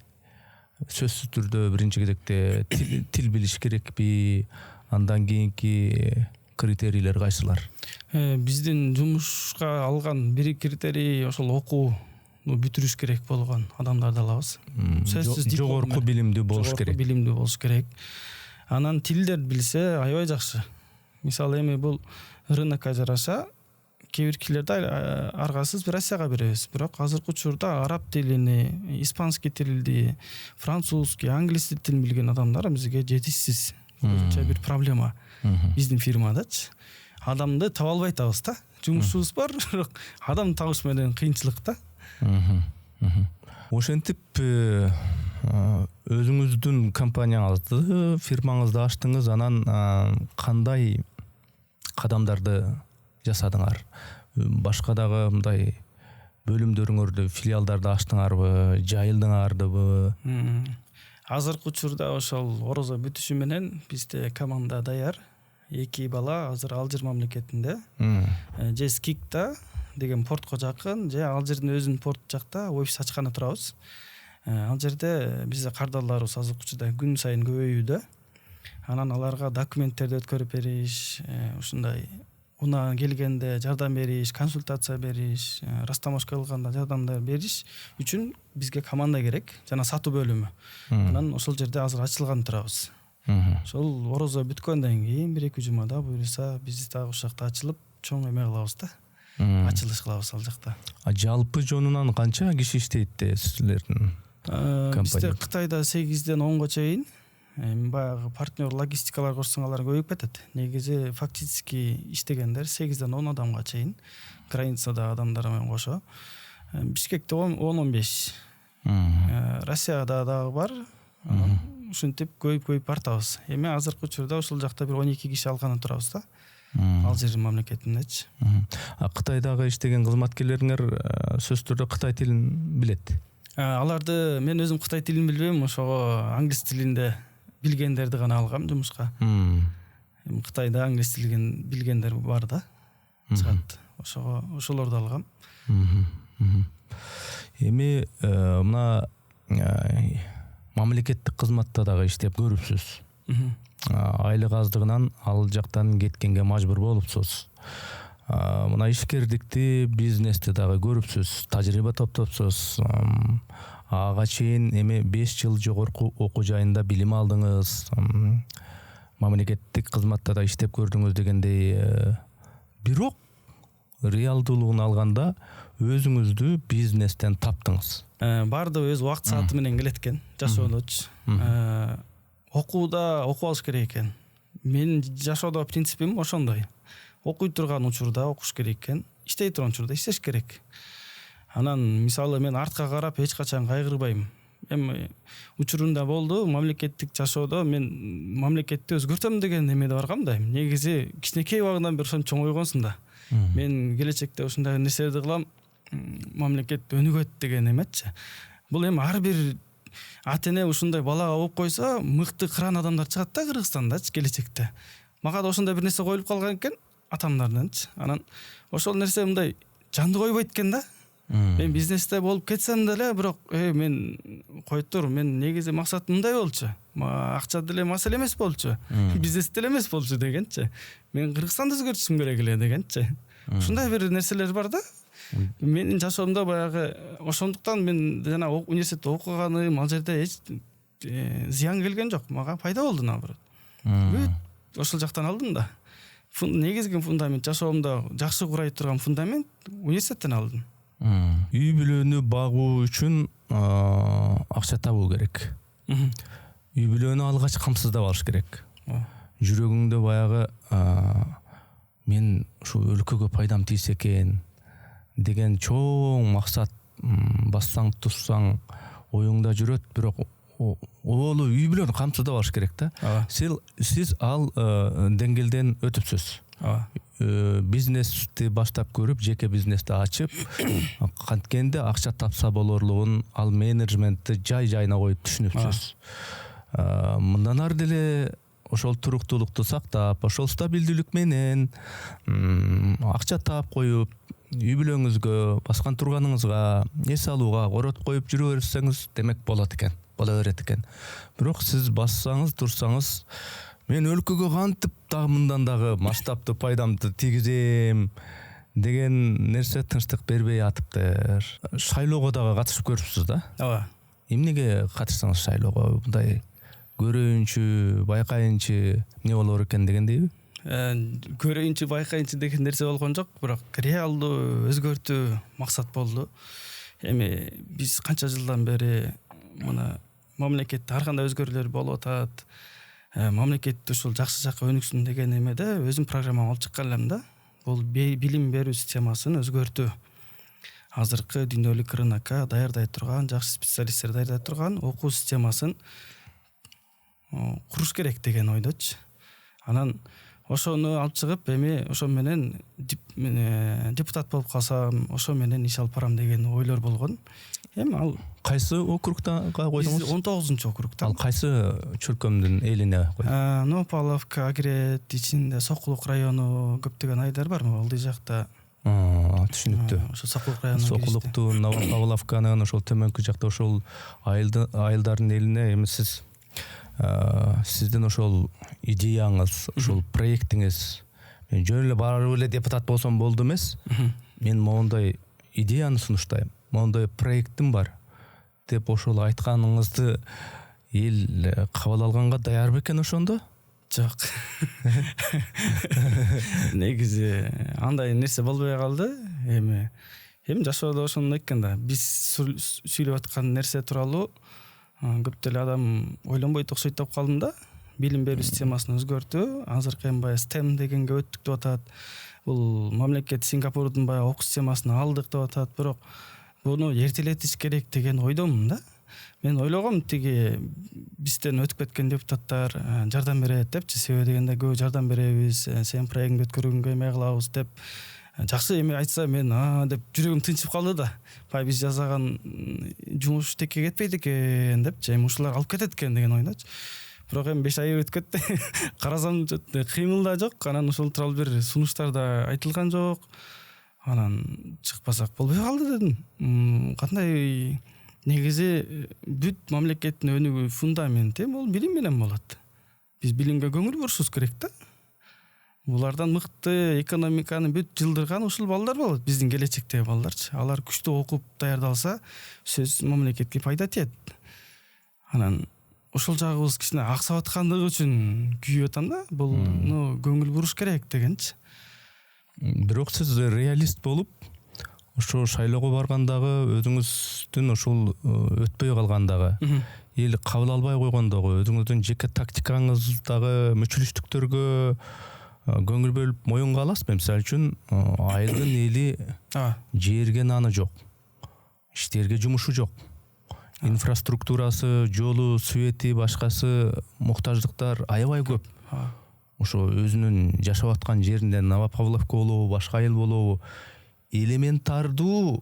Сөзсүз түрдө биринчи кезекте тил билиш керекпи? Андан кийинки критерийлер кайсылар? Биздин жумушка алган бир критерий ошол окууну бүтүрүш керек болгон адамдарды алабыз. Жогорку билимдүү болуш керек. Жогорку билимдүү болуш керек. Анан тилдерди билсе аябай жакшы. Мисалы эми бул рынокко жараша кээ биркилерди аргасыз Россияга беребиз. Бирок азыркы учурда араб тилини, испанский тилди, французский, англис тилин билген адамдар бизге жетишсиз. Өзүнчө бир проблема биздин фирмадачы. Адамды таба албай атабыз да. Жумушубуз бар, бирок адам табыш менен кыйынчылык да. Ошентип өзүңүздүн компанияңызды, фирмаңызды ачтыңыз, анан кандай кадамдарды жасадыңар? Башка дагы мындай бөлүмдөрүңөрдү, филиалдарды ачтыңарбы, жайылдыңардыбы? Азыркы учурда ошол орозо бүтүшү менен бизде команда даяр. 2 бала азыр Алжир мамлекетинде. Же Скикта деген портко жакын, же Алжирдин өзүнүн порт жакта офис ачканы турабыз. Ал жерде бизде кардарларыбыз азыркы учурда күн сайын көбөйүүдө. Анан аларга документтерди өткөрүп бериш, ушундай унаа келгенде жардам бериш, консультация бериш, растаможка кылганда жардам бериш үчүн бизге команда керек, жана сатуу бөлүмү. Анан ошол жерде азыр ачылган турабыз. Ошол орозо бүткөндөн кийин 1-2 жумада буюрса биз дагы ошол жакта ачылып чоң эме кылабыз да. Ачылыш кылабыз ал жакта. Жалпы жонунан канча киши иштейт силердин компания? Бизде Кытайда 8-ден 10га чейин, баягы партнер логистикалар курсаң алар көбөйүп кетет. Негизи фактически иштегендер 8-ден 10 адамга чейин, границада адамдар менен кошо. Бишкекте 10-15. Россияда дагы бар. Ушинтип көйүп бартабыз. Эми азыркы учурда ошол жакта бир 12 киши алганы турабыз да. Алжир мамлекетиндечи. Кытайдагы иштеген кызматкерлериңер сөзсүз түрдө кытай тилин билет? Аларды мен өзүм кытай тилин билбейм, ошого англис тилинде билгендерди гана алгам жумушка. Эми Кытайда англис тилин билгендер бар да. Чыгат. Ошолорду алгам. Эми мына мамлекеттик кызматта дагы иштеп көрүпсүз. Айлык аздыгынан ал жактан кеткенге мажбур болупсуз. Мына ишкердикти, бизнести дагы көрүпсүз, тажрыйба топтопсуз. Ага чейин эми 5 жыл жогорку окуу жайында билим алдыңыз. Мамлекеттик кызматта да иштеп көрдүңүз дегендей. Бирок реалдуулугун алганда өзүңүздү бизнестен таптыңыз. Барды өз убакыт сааты менен келет экен, жашоодочу. Окууда окуп алыш керек экен. Менин жашоодо принципим ошондой. Окуй турган учурда окуш керек экен, иштей турган учурда иштеш керек. Анан мисалы мен артка карап эч качан кайгырбайм. Эми учурунда болду, мамлекеттик жашоодо мен мамлекетти өзгөртөм деген эмеде баргам да. Негизи кичинекей убагынан бери ошон чоңойгонсун да. Мен келечекте ушундай нерселерди кылам, мамлекет өнүгөт деген эметчи. Бул эми ар бир ата-эне ушундай балага болуп койсо, мыкты кыран адамдар чыгат да Кыргызстандачы келечекте. Мага да ошондой бир нерсе коюлуп калган экен атамдарданчы. Анан ошол нерсе мындай жанды койбойт экен да. Мен бизнесте болуп кетсем деле, бирок мен кой тур, мен негизи максатым мындай болчу. Акча деле маселе эмес болчу. Бизнес деле эмес болчу дегенчи. Мен Кыргызстанды өзгөртүшүм керек эле дегенчи. Ушундай бир нерселер бар да. Менин жашоомдо баягы ошондуктан мен жана университетте окуганым, ал жерде эч зыян келген жок. Мага пайда болду наоборот. Ошол жактан алдым да. Негизги фундамент жашоомдо жакшы курай турган фундамент университеттен алдым. Үй бүлөнү багуу үчүн акча табуу керек. Үй бүлөнү алгач камсыздап алыш керек. Жүрөгүңдө баягы мен ушу өлкөгө пайдам тийсе экен деген чоң максат бассаң туссаң оюңда жүрөт, бирок оолу үй бүлөнү камсыздап алыш керек да. Сиз ал деңгээлден өтүпсүз. бизнести баштап көрүп, жеке бизнести ачып, канткенде акча тапса болорлугун, ал менеджментти жай-жайына коюп түшүнүп жүрөбүз. Мындан ары деле ошол туруктуулукту сактап, ошол стабилдүүлүк менен акча таап коюп, үй бүлөңүзгө, баскан турганыңызга, эс алууга коротуп коюп жүрө берсеңиз, демек болот экен, боло берет экен. Бирок сиз бассаңыз, турсаңыз, мен өлкөгө кантип дагы мындан дагы масштабтуу пайдамды тийгизем деген нерсе тынчтык бербей атыптыр. Шайлоого дагы катышып көрүпсүз да? Ооба. Эмнеге катышсаңыз шайлоого, мындай көрөйүнчү, байкайынчы эмне болор экен дегендейби? Көрөйүнчү, байкайынчы деген нерсе болгон жок, бирок реалдуу өзгөртүү максат болду. Эми биз канча жылдан бери мына мамлекетте ар кандай өзгөрүүлөр болуп атат. Мамлекет ушул жакшы жакка өнүксүн деген эмеде өзүм программа алып чыккан элем да. Бул билим берүү системасын өзгөртүү. Азыркы дүйнөлүк рынокко даярдай турган, жакшы специалисттер даярдай турган окуу системасын куруш керек деген ойдочу. Анан ошону алып чыгып, эми ошо менен депутат болуп калсам, ошо менен иш алып барам деген ойлор болгон. Эми ал Кайсы округта койдуңуз? Биз 19-округта. Ал кайсы чөлкөмдүн элине койдуңуз? Новопавловка, Агрет, ичинде Сокулук району көптөгөн айылдар бар, алдый жакта. Түшүнүктүү. Ошо Сокулук районуна Сокулукту, Новопавловканын ошол төмөнкү жакта ошол айылдардын элине эми сиздин ошол идеяңыз, ошол проектиңиз, мен жөн эле барып эле депутат болсом болду эмес. Мен моундай идеяны сунуштайм, моундай проектим бар деп ошол айтканыңызды эл кабыл алганга даяр бекен ошондо? Жок. Негизи андай нерсе болбой калды. Эми жашоодо ошондой экен да. Биз сүйлөп аткан нерсе тууралуу көп деле адам ойлонбойт окшойт деп калдым да. Билим берүү системасын өзгөртүү, азыркы эми баягы STEM дегенге өттүк деп атат. Бул мамлекет Сингапурдун баягы окуу системасын алдык деп атат, бирок буну эртелетиш керек деген ойдомун да. Мен ойлогом тиги бизден өтүп кеткен депутаттар жардам берет депчи, себеби дегенде көп жардам беребиз, сен проектиңди өткөргөнгө эме кылабыз деп. Жакшы эми айтса мен деп жүрөгүм тынчып калды да. Бай биз жасаган жумуш текке кетпейт экен депчи, эми ушулар алып кетет экен деген ойдочу. Бирок эми 5 ай өтүп кетти. Карасам кыймыл да жок, анан ушул тууралуу бир сунуштар да айтылган жок. Анан чыкпасак болбой калды дедим. Кандай негизи бүт мамлекеттин өнүгүү фундаменти бул билим менен болот. Биз билимге көңүл бурушубуз керек да. Булардан мыкты экономиканы бүт жылдырган ушул балдар болот, биздин келечектеги балдарчы. Алар күчтүү окуп даярдалса, сөзсүз мамлекетке пайда тиет. Анан ошол жагыбыз кичине аксап аткандыгы үчүн күйүп атам да. Буну көңүл буруш керек дегенчи. Бирок сиз реалист болуп, ошо шайлоого баргандагы өзүңүздүн ошол өтпөй калгандагы, эл кабыл албай койгондогу, өзүңүздүн жеке тактикаңыздагы мүчүлүштүктөргө көңүл бөлүп моюнга аласызбы? Мисалы үчүн айылдын эли жерге наны жок, иштерге жумушу жок, инфраструктурасы, жолу, свети, башкасы муктаждыктар аябай көп. Ошо өзүнүн жашап аткан жеринде Новопавловка болобу, башка айыл болобу, элементардуу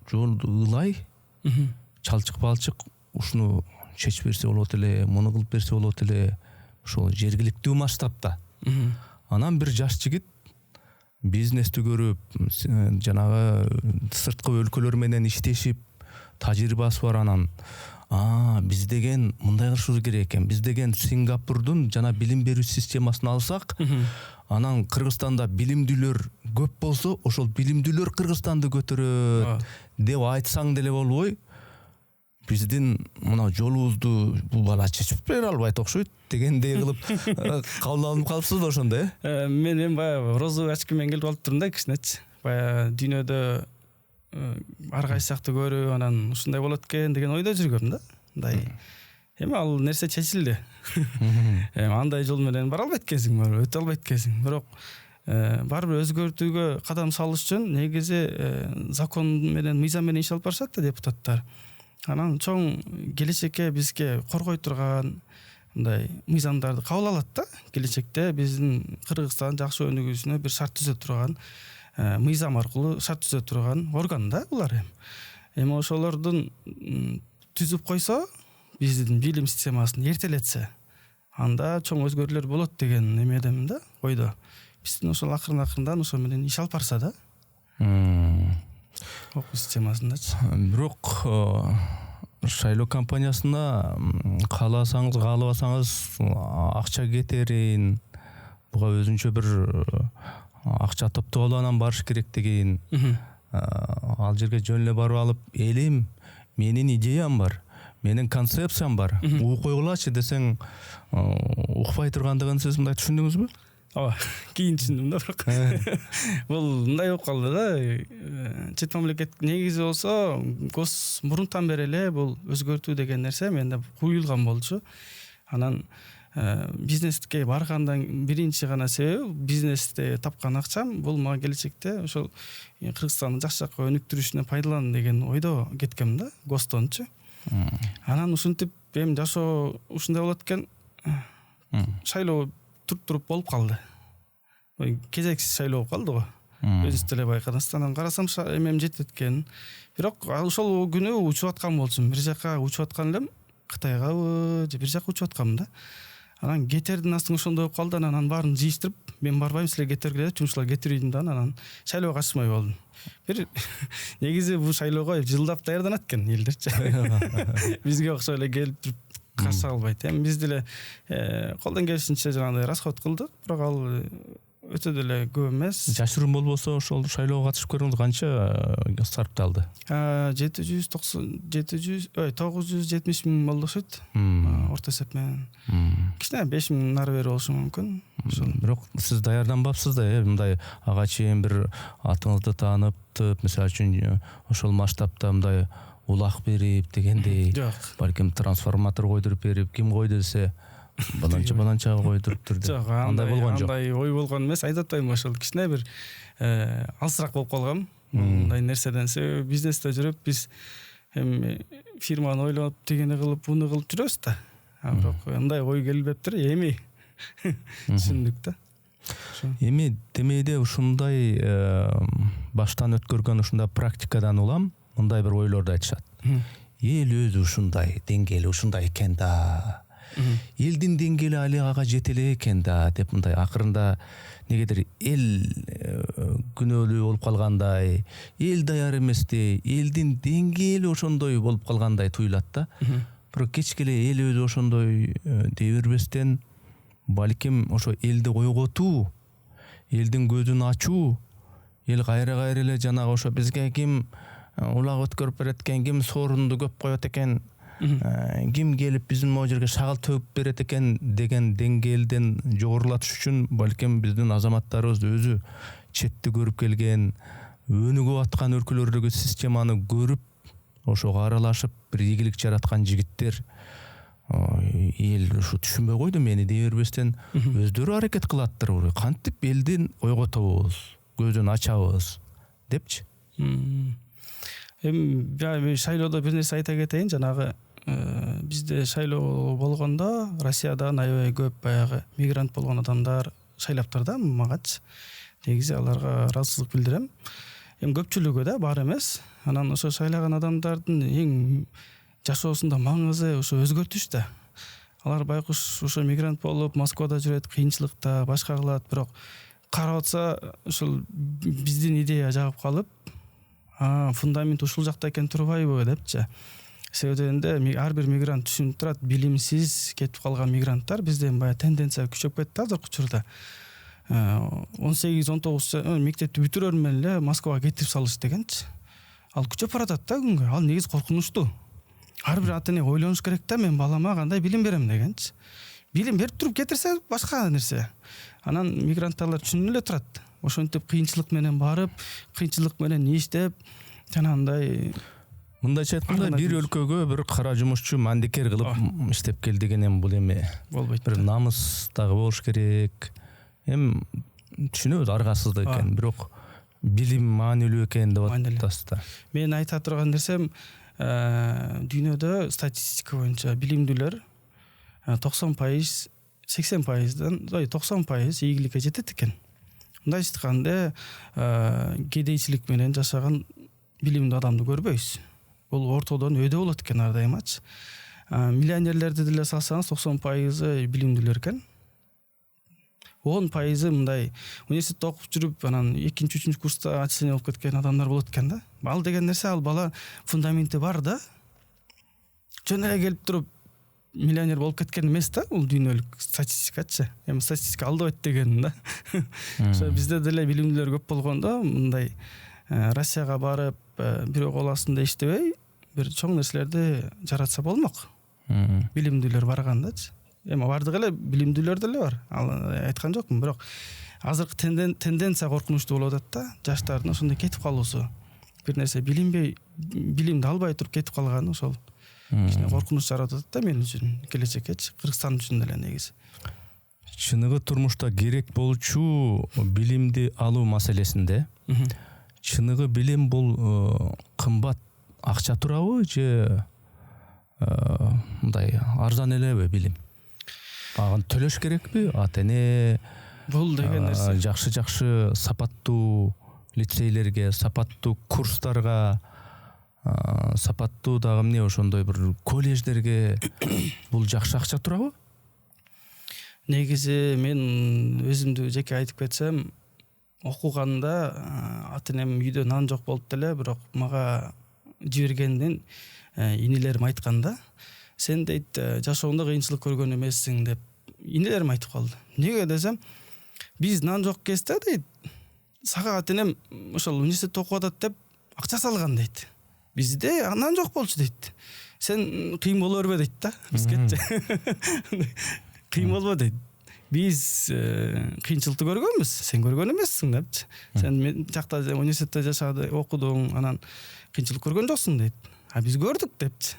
жолду ылай, чалчык-балчык ушуну чечип берсе болот эле, муну кылып берсе болот эле, ошол жергиликтүү масштабта. Анан бир жаш жигит бизнести көрүп, жанагы сырткы өлкөлөр менен иштешип, тажрыйбасы бар, анан биз деген мындай кылышыбыз керек экен, биз деген Сингапурдун жана билим берүү системасын алсак, анан Кыргызстанда билимдүүлөр көп болсо, ошол билимдүүлөр Кыргызстанды көтөрөт деп айтсаң деле болбой, биздин мына жолубузду бул бала чечип бере албайт окшойт дегендей кылып кабыл алынып калыпсыз да ошондо, Мен эми баягы розовый очкимен келип алып турдум да кичинечи. Баягы дүйнөдө ар кайсы жакты көрүп, анан ушундай болот экен деген ойдо жүргөм да. Мындай. Эми ал нерсе чечилди. Эми андай жол менен бара албайт экенсиң, өтө албайт экенсиң. Бирок бар бир өзгөртүүгө кадам салыш үчүн негизи закон менен, мыйзам менен иш алып барышат да депутаттар. Анан чоң келечекке бизге коргой турган мындай мыйзамдарды кабыл алат да, келечекте биздин Кыргызстан жакшы өнүгүүсүнө бир шарт түзө турган, мыйзам аркылуу шарт түзө турган орган да булар. Эми ошолордун түзүп койсо, биздин билим системасын эртелетсе, анда чоң өзгөрүүлөр болот деген эмедемин да, ойдо. Биздин ошол акырын-акырындан ошо менен иш алып барса да. Окуу системасындачы. Бирок шайлоо компаниясына кааласаңыз, каалабасаңыз акча кетерин, буга өзүнчө бир акча топтоп алып анан барыш керек деген. Ал жерге жөн эле барып алып, элим менин идеям бар, менин концепциям бар, угуп койгулачы десең, укпай тургандыгын сиз мындай түшүндүңүзбү? Ооба, кийин түшүндүм да, бирок. Бул мындай болуп калды да. Чет мамлекет негизи болсо, гос мурунтан бери эле бул өзгөртүү деген нерсе менде куюлган болчу. Анан бизнеске баргандан биринчи гана себеби бизнесте тапкан акчам бул мага келечекте ошол Кыргызстандын жакшы жакка өнүктүрүшүнө пайдаланам деген ойдо кеткем да, гостончу. Анан ушинтип эми жашоо ушундай болот экен. Шайлоо туруп болуп калды. Кезексиз шайлоо болуп калды го. Өзүңүз деле байкадыңыз. Анан карасам эмем жетет экен. Бирок ошол күнү учуп аткан болчумун. Бир жака учуп аткан элем, Кытайгабы же бир жака учуп атканмын да. Анан кетердин астың ошондой болуп калды. Анан баарын жыйыштырып, мен барбайм, силер кетергиле деп жумушчулар кетирдим да. Анан шайлоого катышмай болдум. Бир негизи бул шайлоого жылдап даярданат экен элдерчи. Бизге окшой эле келип туруп каршы албайт. Эми биз деле колдон келишинче жанагындай расход кылдык, бирок ал өтө деле көп эмес. Жашыруун болбосо ошол шайлоого катышып көрүңүз, канча сарпталды? 970 миң болду окшойт. Орто эсеп менен. Кичине 5 миң нары бери болушу мүмкүн. Бирок сиз даярданбапсыз да, мындай ага чейин бир атыңызды тааныптып, мисалы үчүн ошол масштабта мындай улак берип дегендей, балким трансформатор койдуруп берип, ким кой десе бананча койдуруптур деп. Жок, андай болгон жок. Андай ой болгон эмес, айтып атпаймынбы, ошол кичине бир алсыраак болуп калгам. Мындай нерседен себеби бизнесте жүрүп биз эми фирманы ойлоп, тигини кылып, буну кылып жүрөбүз да. Бирок андай ой келбептир, эми түшүндүк да. Эми демейде ушундай баштан өткөргөн ушундай практикадан улам мындай бир ойлорду айтышат. Эл өзү ушундай, деңгээли ушундай экен да. Элдин деңгээли али ага жете эле экен да деп мындай акырында негедир эл күнөөлүү болуп калгандай, эл даяр эместей, элдин деңгээли ошондой болуп калгандай туюлат да. Бирок кечке эле эл өзү ошондой дей бербестен, балким ошо элди ойготуу, элдин көзүн ачуу, эл кайра эле жанагы ошо бизге ким улак өткөрүп берет экен, ким соорунду көп коет экен, ким келип биздин могу жерге шагыл төгүп берет экен деген деңгээлден жогорулатыш үчүн балким биздин азаматтарыбыз өзү четти көрүп келген, өнүгүп аткан өлкөлөрдөгү системаны көрүп, ошого аралашып бир ийгилик жараткан жигиттер эл ушу түшүнбөй койду мени дей бербестен өздөрү аракет кылаттыр. Кантип элдин ойготобуз, көзүн ачабыз депчи. Эми шайлоодо бир нерсе айта кетейин. Жанагы бизде шайлоо болгондо Россиядан аябай көп баягы мигрант болгон адамдар шайлаптыр да магачы. Негизи аларга ыраазычылык билдирем. Эми көпчүлүгү да бар эмес. Анан ошо шайлаган адамдардын эң жашоосунда маңызы ошо өзгөртүш да. Алар байкуш ошо мигрант болуп Москвада жүрөт, кыйынчылыкта, башка кылат, бирок карап атса ошол биздин идея жагып калып, фундамент ушул жакта экен турбайбы депчи. Себебинде ар бир мигрант түшүнүп турат, билимсиз кетип калган мигранттар бизде баягы тенденция күчөп кетти азыркы учурда. 18-19 мектепти бүтүрөр менен эле Москвага кетирип салыш дегенчи. Ал күчөп баратат да күнгө. Ал негизи коркунучтуу. Ар бир ата эне ойлонуш керек да, мен балама кандай билим берем дегенчи. Билим берип туруп кетирсе башка нерсе. Анан мигранттар түшүнүп эле турат. Ошентип кыйынчылык менен барып, кыйынчылык менен иштеп, жанагындай мындайча айтканда бир өлкөгө бир кара жумушчу мандекер кылып иштеп кел деген эми бул эми болбойт. Бир намыс дагы болуш керек. Эми түшүнөбүз аргасыздык экен, бирок билим маанилүү экен деп атасыз да. Мен айта турган нерсем, дүйнөдө статистика боюнча билимдүүлөр 90%, 80%дан 90% ийгиликке жетет экен. Мындайча айтканда, кедейчилик менен жашаган билимдүү адамды көрбөйбүз. Бул ортодон өйдө болот экен ар дайымачы. Миллионерлерди деле салсаңыз 90% билимдүүлөр экен. 10% мындай университетте окуп жүрүп, анан 2-3 курста отделение болуп кеткен адамдар болот экен да. Ал деген нерсе, ал бала фундаменти бар да. Жөн эле келип туруп миллионер болуп кеткен эмес да, бул дүйнөлүк статистикачы. Эми статистика алдабайт деген да. Ошо бизде деле билимдүүлөр көп болгондо, мындай Россияга барып, бирөө кол астында иштебей, бир чоң нерселерди жаратса болмок. Билимдүүлөр баргандачы. Эми бардыгы эле билимдүүлөр деле бар. Ал айткан жокмун, бирок азыркы тенденция коркунучтуу болуп атат да. Жаштардын ошондой кетип калуусу. Бир нерсе билимди албай туруп кетип калганы ошол кичине коркунуч жаратат да мен үчүн, келечеккечи, Кыргызстан үчүн деле негизи. Чыныгы турмушта керек болчу билимди алуу маселесинде чыныгы билим бул кымбат акча турабы же мындай арзан элеби билим? Ага төлөш керекпи? Ата-эне Бул деген нерсе жакшы сапаттуу лицейлерге, сапаттуу курстарга, сапаттуу дагы эмне ошондой бир колледждерге бул жакшы акча турабы? Негизи мен өзүмдү жеке айтып кетсем, окуганда ата-энем үйдө нан жок болуп деле, бирок мага жибергенден инелерим айтканда, сен дейт жашооңдо кыйынчылык көргөн эмессиң деп инелерим айтып калды. Неге десем, биз нан жок кезде дейт, сага ата-энем ошол университетте окуп атат деп акча салган дейт. Бизде нан жок болчу дейт. Сен кыйын боло бербе дейт да, бизгечи. Кыйын болбо дейт. Биз кыйынчылыкты көргөнбүз, сен көргөн эмессиң депчи. Сен мен жакта университетте жашады, окудуң, анан кыйынчылык көргөн жоксуң дейт. А биз көрдүк депчи.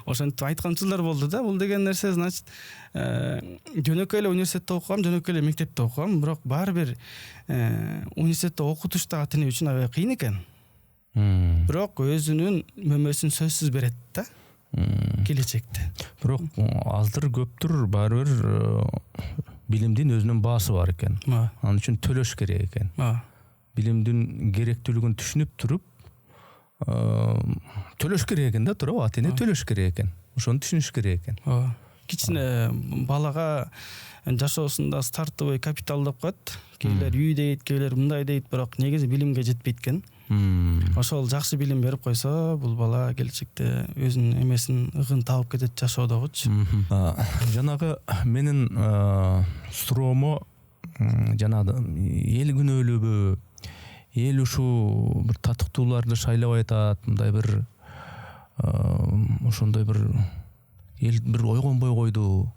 Ошентип айтканчылар болду да. Бул деген нерсе, значит, жөнөкөй эле университетте окугам, жөнөкөй эле мектепте окугам, бирок баары бир университетте окутуш да ата-эне үчүн аябай кыйын экен. Бирок өзүнүн мөмөсүн сөзсүз берет да. Келечекте. Бирок аздыр көптүр баары бир билимдин өзүнүн баасы бар экен. Анын үчүн төлөш керек экен. Билимдин керектүүлүгүн түшүнүп туруп төлөш керек экен да, туурабы? Ата-эне төлөш керек экен. Ошону түшүнүш керек экен. Кичине балага жашоосунда стартовый капитал деп коет. Кейлер үй дейт, кейлер мындай дейт, бирок негизи билимге жетпейт экен. Ошол жакшы билим берип койсо, бул бала келечекте өзүнүн эмесин ыгын таап кетет жашоодогучу. Жанагы менин суроомо жанагы эл күнөөлүүбү, эл ушул бир татыктууларды шайлабай атат, мындай бир ошондой бир эл бир ойгонбой койду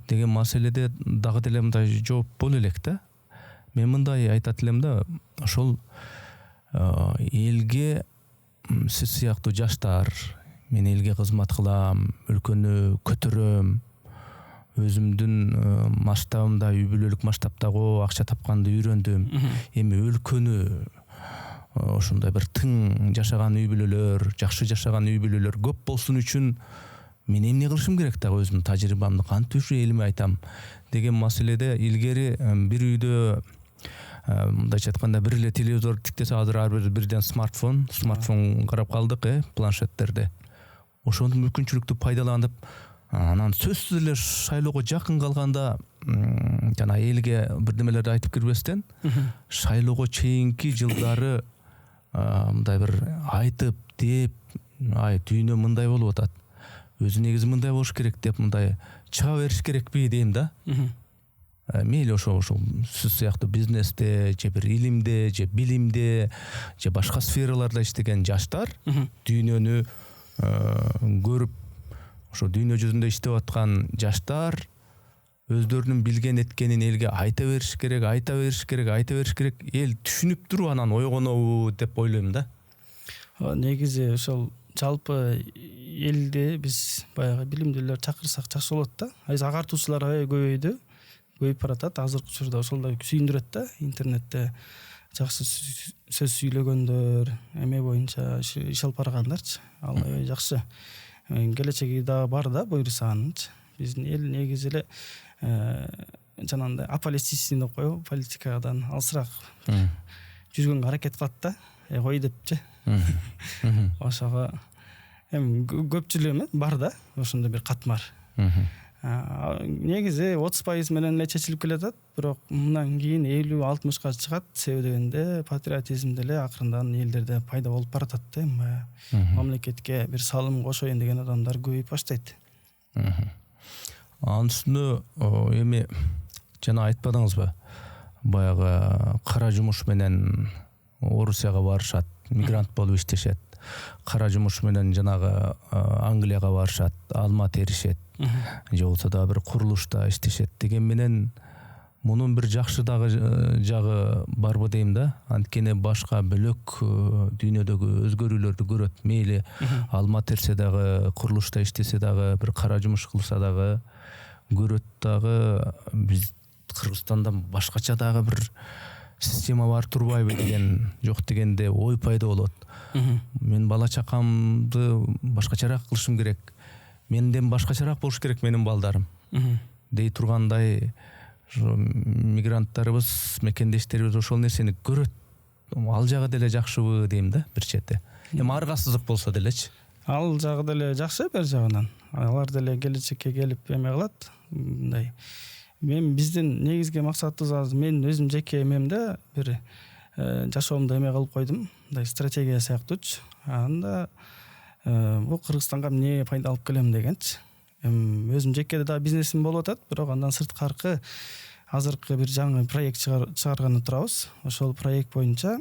деген маселеде дагы деле мындай жооп боло элек да. Мен мындай айтат элем да, ошол элге сиз сыяктуу жаштар, мен элге кызмат кылам, өлкөнү көтөрөм, өзүмдүн масштабымда, үй бүлөлүк масштабтагы акча тапканды үйрөндүм. Эми өлкөнү ошондой бир тың жашаган үй бүлөлөр, жакшы жашаган үй бүлөлөр көп болсун үчүн мен эмне кылышым керек дагы, өзүмдүн тажрыйбамды кантип ушу элиме айтам деген маселеде илгери бир үйдө мындайча айтканда бир эле телевизор тиктесе, азыр ар бирден смартфон карап калдык, планшеттерде. Ошону мүмкүнчүлүктү пайдаланып, анан сөзсүз эле шайлоого жакын калганда жана элге бирдемелерди айтып кирбестен, шайлоого чейинки жылдары мындай бир айтып деп, дүйнө мындай болуп атат, өзү негизи мындай болуш керек деп мындай чыга бериш керекпи дейм да. Мейли ошол сиз сыяктуу бизнесте, же бир илимде, же билимде, же башка сфераларда иштеген жаштар дүйнөнү көрүп, ошо дүйнө жүзүндө иштеп аткан жаштар өздөрүнүн билген эткенин элге айта бериш керек. Эл түшүнүп туруп анан ойгонобу деп ойлойм да. Негизи ошол жалпы элде биз баягы билимдүүлөр чакырсак жакшы болот да. Азыр агартуучулар аябай көбөйүп баратат. Азыркы учурда ошол да сүйүндүрөт да. Интернетте жакшы сөз сүйлөгөндөр, эме боюнча иш алып баргандарчы. Ал жакшы. Келечеги да бар да, буйрсаганчы. биздин эл негизи эле жанагындай аполитичный деп коебу, политикадан алысыраак жүргөнгө аракет кылат да, кой депчи. Ошого эми көпчүлүк бар да, ошондой бир катмар. Негизи 30% менен эле чечилип келатат, бирок мындан кийин 50-60ка чыгат. Себеби дегенде патриотизм деле акырындан элдерде пайда болуп баратат да, эми мамлекетке бир салым кошоюн деген адамдар көбөйүп баштайт. Анын үстүнө эми жана айтпадыңызбы, баягы кара жумуш менен Орусияга барышат, мигрант болуп иштешет. Кара жумуш менен жанагы Англияга барышат, алма теришет, же болсо да бир курулушта иштешет деген менен мунун бир жакшы жагы барбы дейм да. Анткени башка бөлөк дүйнөдөгү өзгөрүүлөрдү көрөт. Мейли алма терсе дагы, курулушта иштесе дагы, бир кара жумуш кылса дагы көрөт дагы. Биз Кыргызстанда башкача дагы бир система бар турбайбы деген, жок дегенде ой пайда болот. Мен бала чакамды башкачараак кылышым керек. Менден башкачараак болуш керек менин балдарым. Дей тургандай мигранттарыбыз, мекендештерибиз ошол нерсени көрөт. Ал жагы деле жакшыбы дейм да бир чети. Эми аргасыздык болсо делечи. Ал жагы деле жакшы бер жагынан. Алар деле келечекке келип эме кылат. Мындай. Мен биздин негизги максатыбыз азыр мен өзүм жеке эмемде бир жашоомду эме кылып койдум. Мындай стратегия сыяктуучу. Анда бул Кыргызстанга эмне пайда алып келем дегенчи. Өзүм жеке да бизнесим болуп атат, бирок андан сырткаркы азыркы бир жаңы проект чыгарганы турабыз. Ошол проект боюнча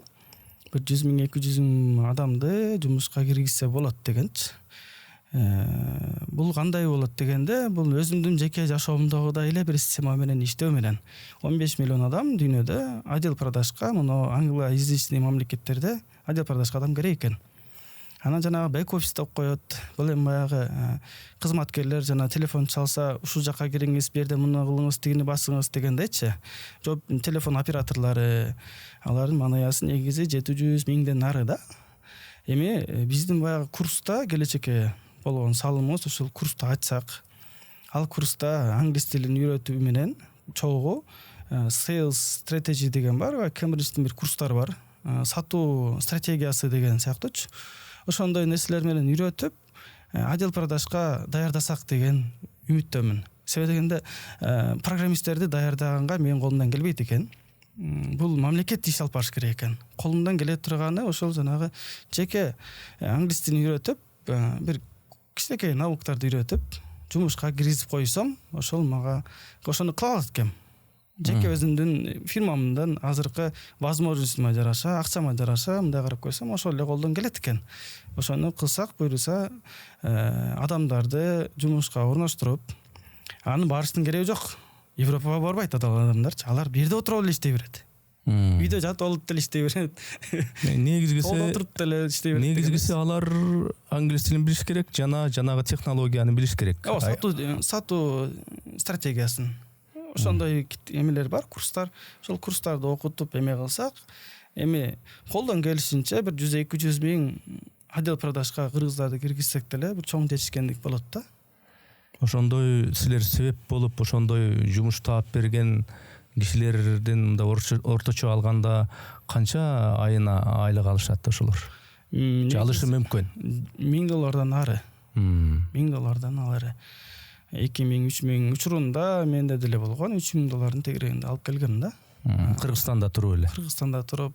бир 100 000 200 000 адамды жумушка киргизсе болот дегенчи. Бул кандай болот дегенде, бул өзүмдүн жеке жашоомдогудай эле бир система менен иштөө менен 15 миллион адам дүйнөдө отдел продажга, муну англоязычный мамлекеттерде отдел продажга адам керек экен. Ана жанагы бек офис деп коет. Бул эми баягы кызматкерлер жана телефон чалса, ушул жака кириңиз, бу жерде муну кылыңыз, тигини басыңыз дегендечи. Жоп телефон операторлору, алардын манаясы негизи 700 000ден нары да. Эми биздин баягы курста келечекке болгон салымыбыз ушул курсту ачсак, ал курста англис тилин үйрөтүү менен чогуу sales strategy деген бар, Кембридждин бир курстары бар. Сатуу стратегиясы деген сыяктуучу. Ошондой нерселер менен үйрөтүп, отдел продажга даярдасак деген үмүттөмүн. Себеби дегенде программисттерди даярдаганга менин колумдан келбейт экен. Бул мамлекет иш алып барыш керек экен. Колумдан келе турганы ошол жанагы жеке англис тилин үйрөтүп, бир кичинекей навыктарды үйрөтүп, жумушка киргизип койсом, ошол мага ошону кыла алат экем. Жеке өзүмдүн фирмамдын азыркы возможностума жараша, акчама жараша мындай карап койсом, ошол эле колдон келет экен. Ошону кылсак, буйруса, адамдарды жумушка орноштуруп, аны барыштын кереги жок. Европага барбайт адамдарчы. Алар бир жерде отуруп эле иштей берет. Үйдө жатып алып деле иштей берет. Негизгиси алар англис тилин билиш керек, жанагы технологияны билиш керек. Сатуу стратегиясын. Ошондой эмелер бар, курстар. Ошол курстарды окутуп эме кылсак, эми колдон келишинче бир 100-200 000 отдел продажга кыргыздарды киргизсек деле бир чоң жетишкендик болот да. Ошондой силер себеп болуп, ошондой жумуш таап берген кишилердин мында орточо алганда канча айына айлык алышат ошолор? Алышы мүмкүн. $1000 ары. $1000 ары. 2000-3000 учурунда менде деле болгон, $3000 тегерегинде алып келгем да. Кыргызстанда туруп эле. Кыргызстанда туруп,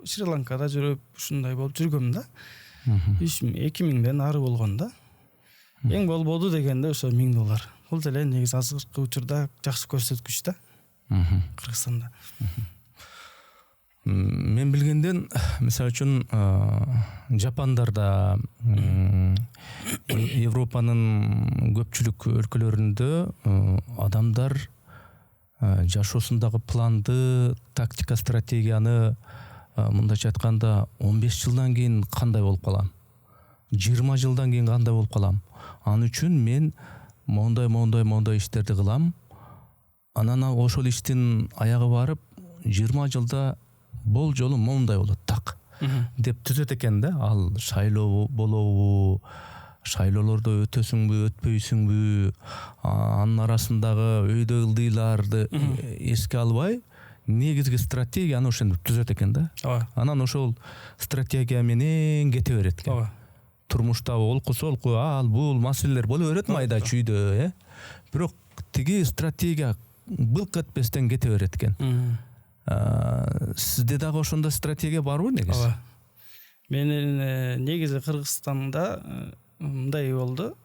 Шри-Ланкада жүрүп, ушундай болуп жүргөм да. 2000ден ары болгон да. Эң болбоду дегенде ошо $1000. Бул деле негизи азыркы учурда жакшы көрсөткүч да. Кыргызстанда. Мен билгенден, мисалы үчүн, Жапондарда, Европанын көпчүлүк өлкөлөрүндө адамдар жашоосундагы планды, тактика, стратегияны мындайча айтканда 15 жылдан кийин кандай болуп калам? 20 жылдан кийин кандай болуп калам? Аны үчүн мен мондай иштерди кылам. Анан ошол иштин аягы барып 20 жылда бул жолу мондай болот так деп түзөт экен да. Ал шайлоо болобу, шайлоолордо өтөсүңбү өтпөйсүңбү, анын арасындагы өйдө ылдыйларды эске албай негизги стратегияны ошентип түзөт экен да. Анан ошол стратегия менен кете берет экен. Турмушта олку ал бул маселелер боло берет майда чүйдө, бирок тиги стратегия былк этпестен кете берет экен. Сизде дагы ошондой стратегия барбы негизи? Менин негизи Кыргызстанда мындай болду.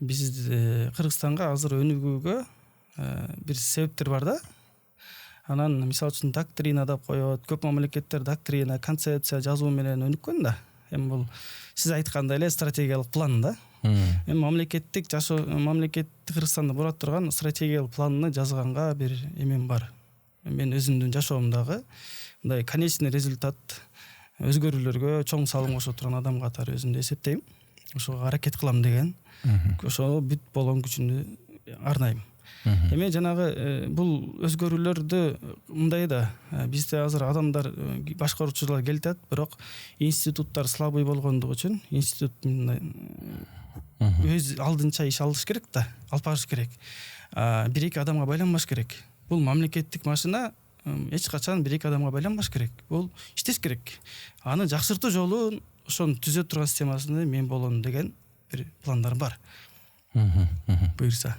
Биз Кыргызстанга азыр өнүгүүгө бир себептер бар да. Анан мисалы үчүн доктрина деп коет. Көп мамлекеттер доктрина, концепция жазуу менен өнүккөн да. Эми бул сиз айткандай эле стратегиялык план да. Эми мамлекеттик жашоо, мамлекеттик Кыргызстанды бурат турган стратегиялык планны жазганга бир эмем бар. Мен өзүмдүн жашоомдагы мындай конечный результат өзгөрүүлөргө чоң салым кошо турган адам катары өзүмдү эсептейм. Ошого аракет кылам деген. Ошого бүт болгон күчүмдү арнайм. Эми жанагы бул өзгөрүүлөрдү мындай да, бизде азыр адамдар башкаруучулар келтет, бирок институттар слабый болгондугу үчүн институт өз алдынча иш алыш керек да, алып барыш керек. Бир-эки адамга байланбаш керек. Бул мамлекеттик машина эч качан бир-эки адамга байланбаш керек. Бул иштеш керек. Аны жакшыртуу жолу ошону түзөт турган системасында мен болом деген бир пландар бар. Буйрса.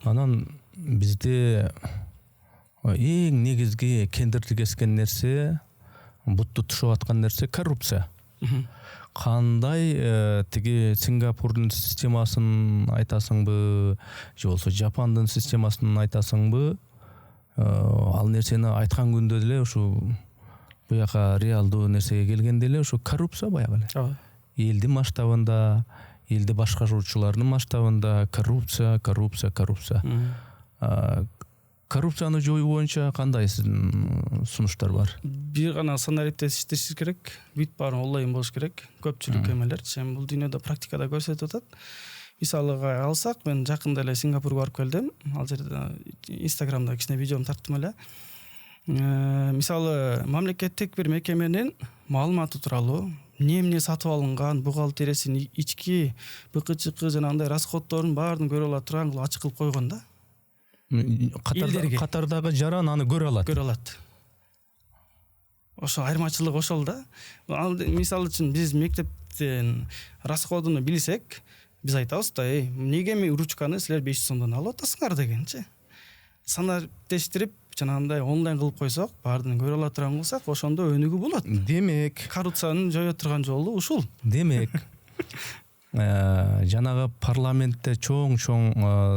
Анан бизде эң негизги кендирди кескен нерсе, бутту тушуп аткан нерсе коррупция. Кандай тиги Сингапурдун системасын айтасыңбы, же болсо Жапондун системасын айтасыңбы? Ал нерсени айткан күндө деле ушу буяка реалдуу нерсеге келгенде эле ушу коррупция баягы эле. Элдин масштабында, элди башкаруучулардын масштабында коррупция. Коррупцияны жоюу боюнча кандай сиздин сунуштар бар? Бир гана санариптес иштеши керек, бүт баары онлайн болуш керек. Көпчүлүк эмелер, эми бул дүйнөдө практикада көрсөтүп атат. Мисалыга алсак, мен жакында эле Сингапурга барып келдим. Ал жерде Инстаграмда кичине видеом тарттым эле. Мисалы, мамлекеттик бир мекеменин маалыматы тууралуу, эмне сатып алынган, бухгалтериясынын ички БКЧК жанагындай расходдордун баарын көрө ала турган кылып ачык кылып койгон да. Катардагы жаран аны көрө алат. Ошо айырмачылык ошол да. Ал мисалы үчүн биз мектептен расходуну билсек, биз айтабыз да, эмнеге мен ручканы силер 500 сомдон алып атасыңар дегенчи. Санариптештирип жанагындай онлайн кылып койсок, баарын көрө ала турган кылсак, ошондо өнүгүү болот. Демек, коррупцияны жое турган жолу ушул. Демек, жанагы парламентте чоң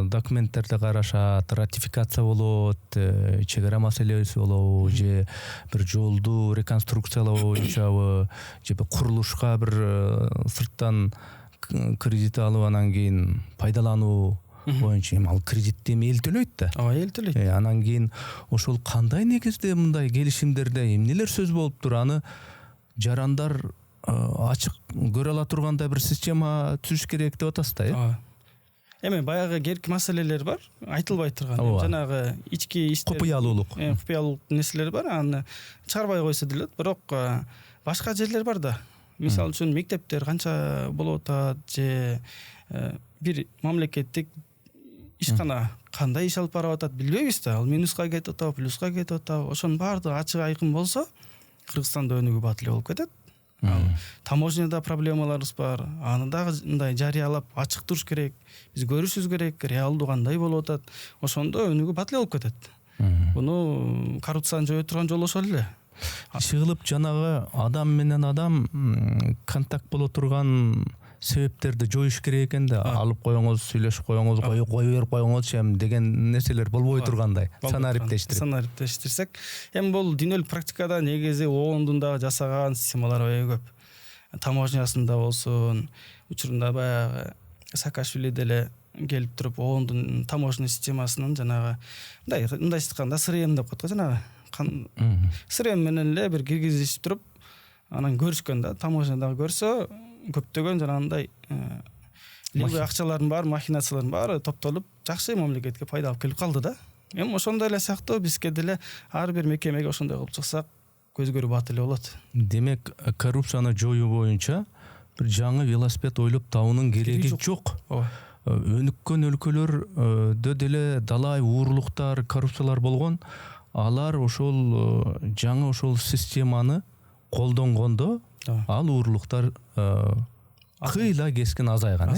документтерди карашат, ратификация болот, чегара маселеси болобу, же бир жолду реконструкциялоо боюнчабы, же бир курулушка бир сырттан кредит алып анан кийин пайдалануу боюнча ал кредитти эл төлөйт да. Эл төлөйт. Анан кийин ошол кандай негизде мындай келишимдерде эмнелер сөз болуп тур, аны жарандар ачык көрө ала тургандай бир система түзүш керек деп атасыз да. Эми баягы керки маселелер бар, айтылбай турган. Жанагы ички иштер, купуялуулук нерселер бар, аны чыгарбай койсо делет, бирок башка жерлер бар да. Мисалы үчүн мектептер канча болуп атат, же бир мамлекеттик ишкана кандай иш алып барып атат билбейбиз да. Ал минуска кетип атабы, плюска кетип атабы, ошонун баардыгы ачык айкын болсо, Кыргызстанда өнүгүү бат эле болуп кетет. Таможняда проблемаларыбыз бар. Аны дагы мындай жарыялап ачык туруш керек. Биз көрүшүбүз керек, реалдуу кандай болуп атат. Ошондо өнүгүү бат эле болуп кетет. Буну коррупцияны жое турган жол ошол эле. Чыгылып жанагы адам менен адам контакт боло турган себептерди жоюш керек экен да. Алып коюңуз, сүйлөшүп коюңуз, кое берип коюңуз деген нерселер болбой тургандай. Санариптештирсек, эми бул дүйнөлүк практикада негизи ООНдун дагы жасаган системалар өйө көп. Таможнясында болсун, учурунда баягы Саакашвили деле келип туруп ООНдун таможня системасынын жанагы мындай айтканда СРМ деп коет го, жанагы СРМ менен эле бир киргизишип туруп, анан көрүшкөн да, таможнядагы көрсө көптөгөн жанагындай либо акчалардын баары, махинациялардын баары топтолуп, жакшы мамлекетке пайда алып келип калды да. Эми ошондой эле сыяктуу бизге деле ар бир мекемеге ошондой кылып чыксак, өзгөрүү бат эле болот. Демек, коррупцияны жоюу боюнча бир жаңы велосипед ойлоп табуунун кереги жок. ооба Өнүккөн өлкөлөрдө деле далай уурулуктар, коррупциялар болгон. Алар ошол жаңы ошол системаны колдонгондо ал уурулуктар кыйла кескин азайган.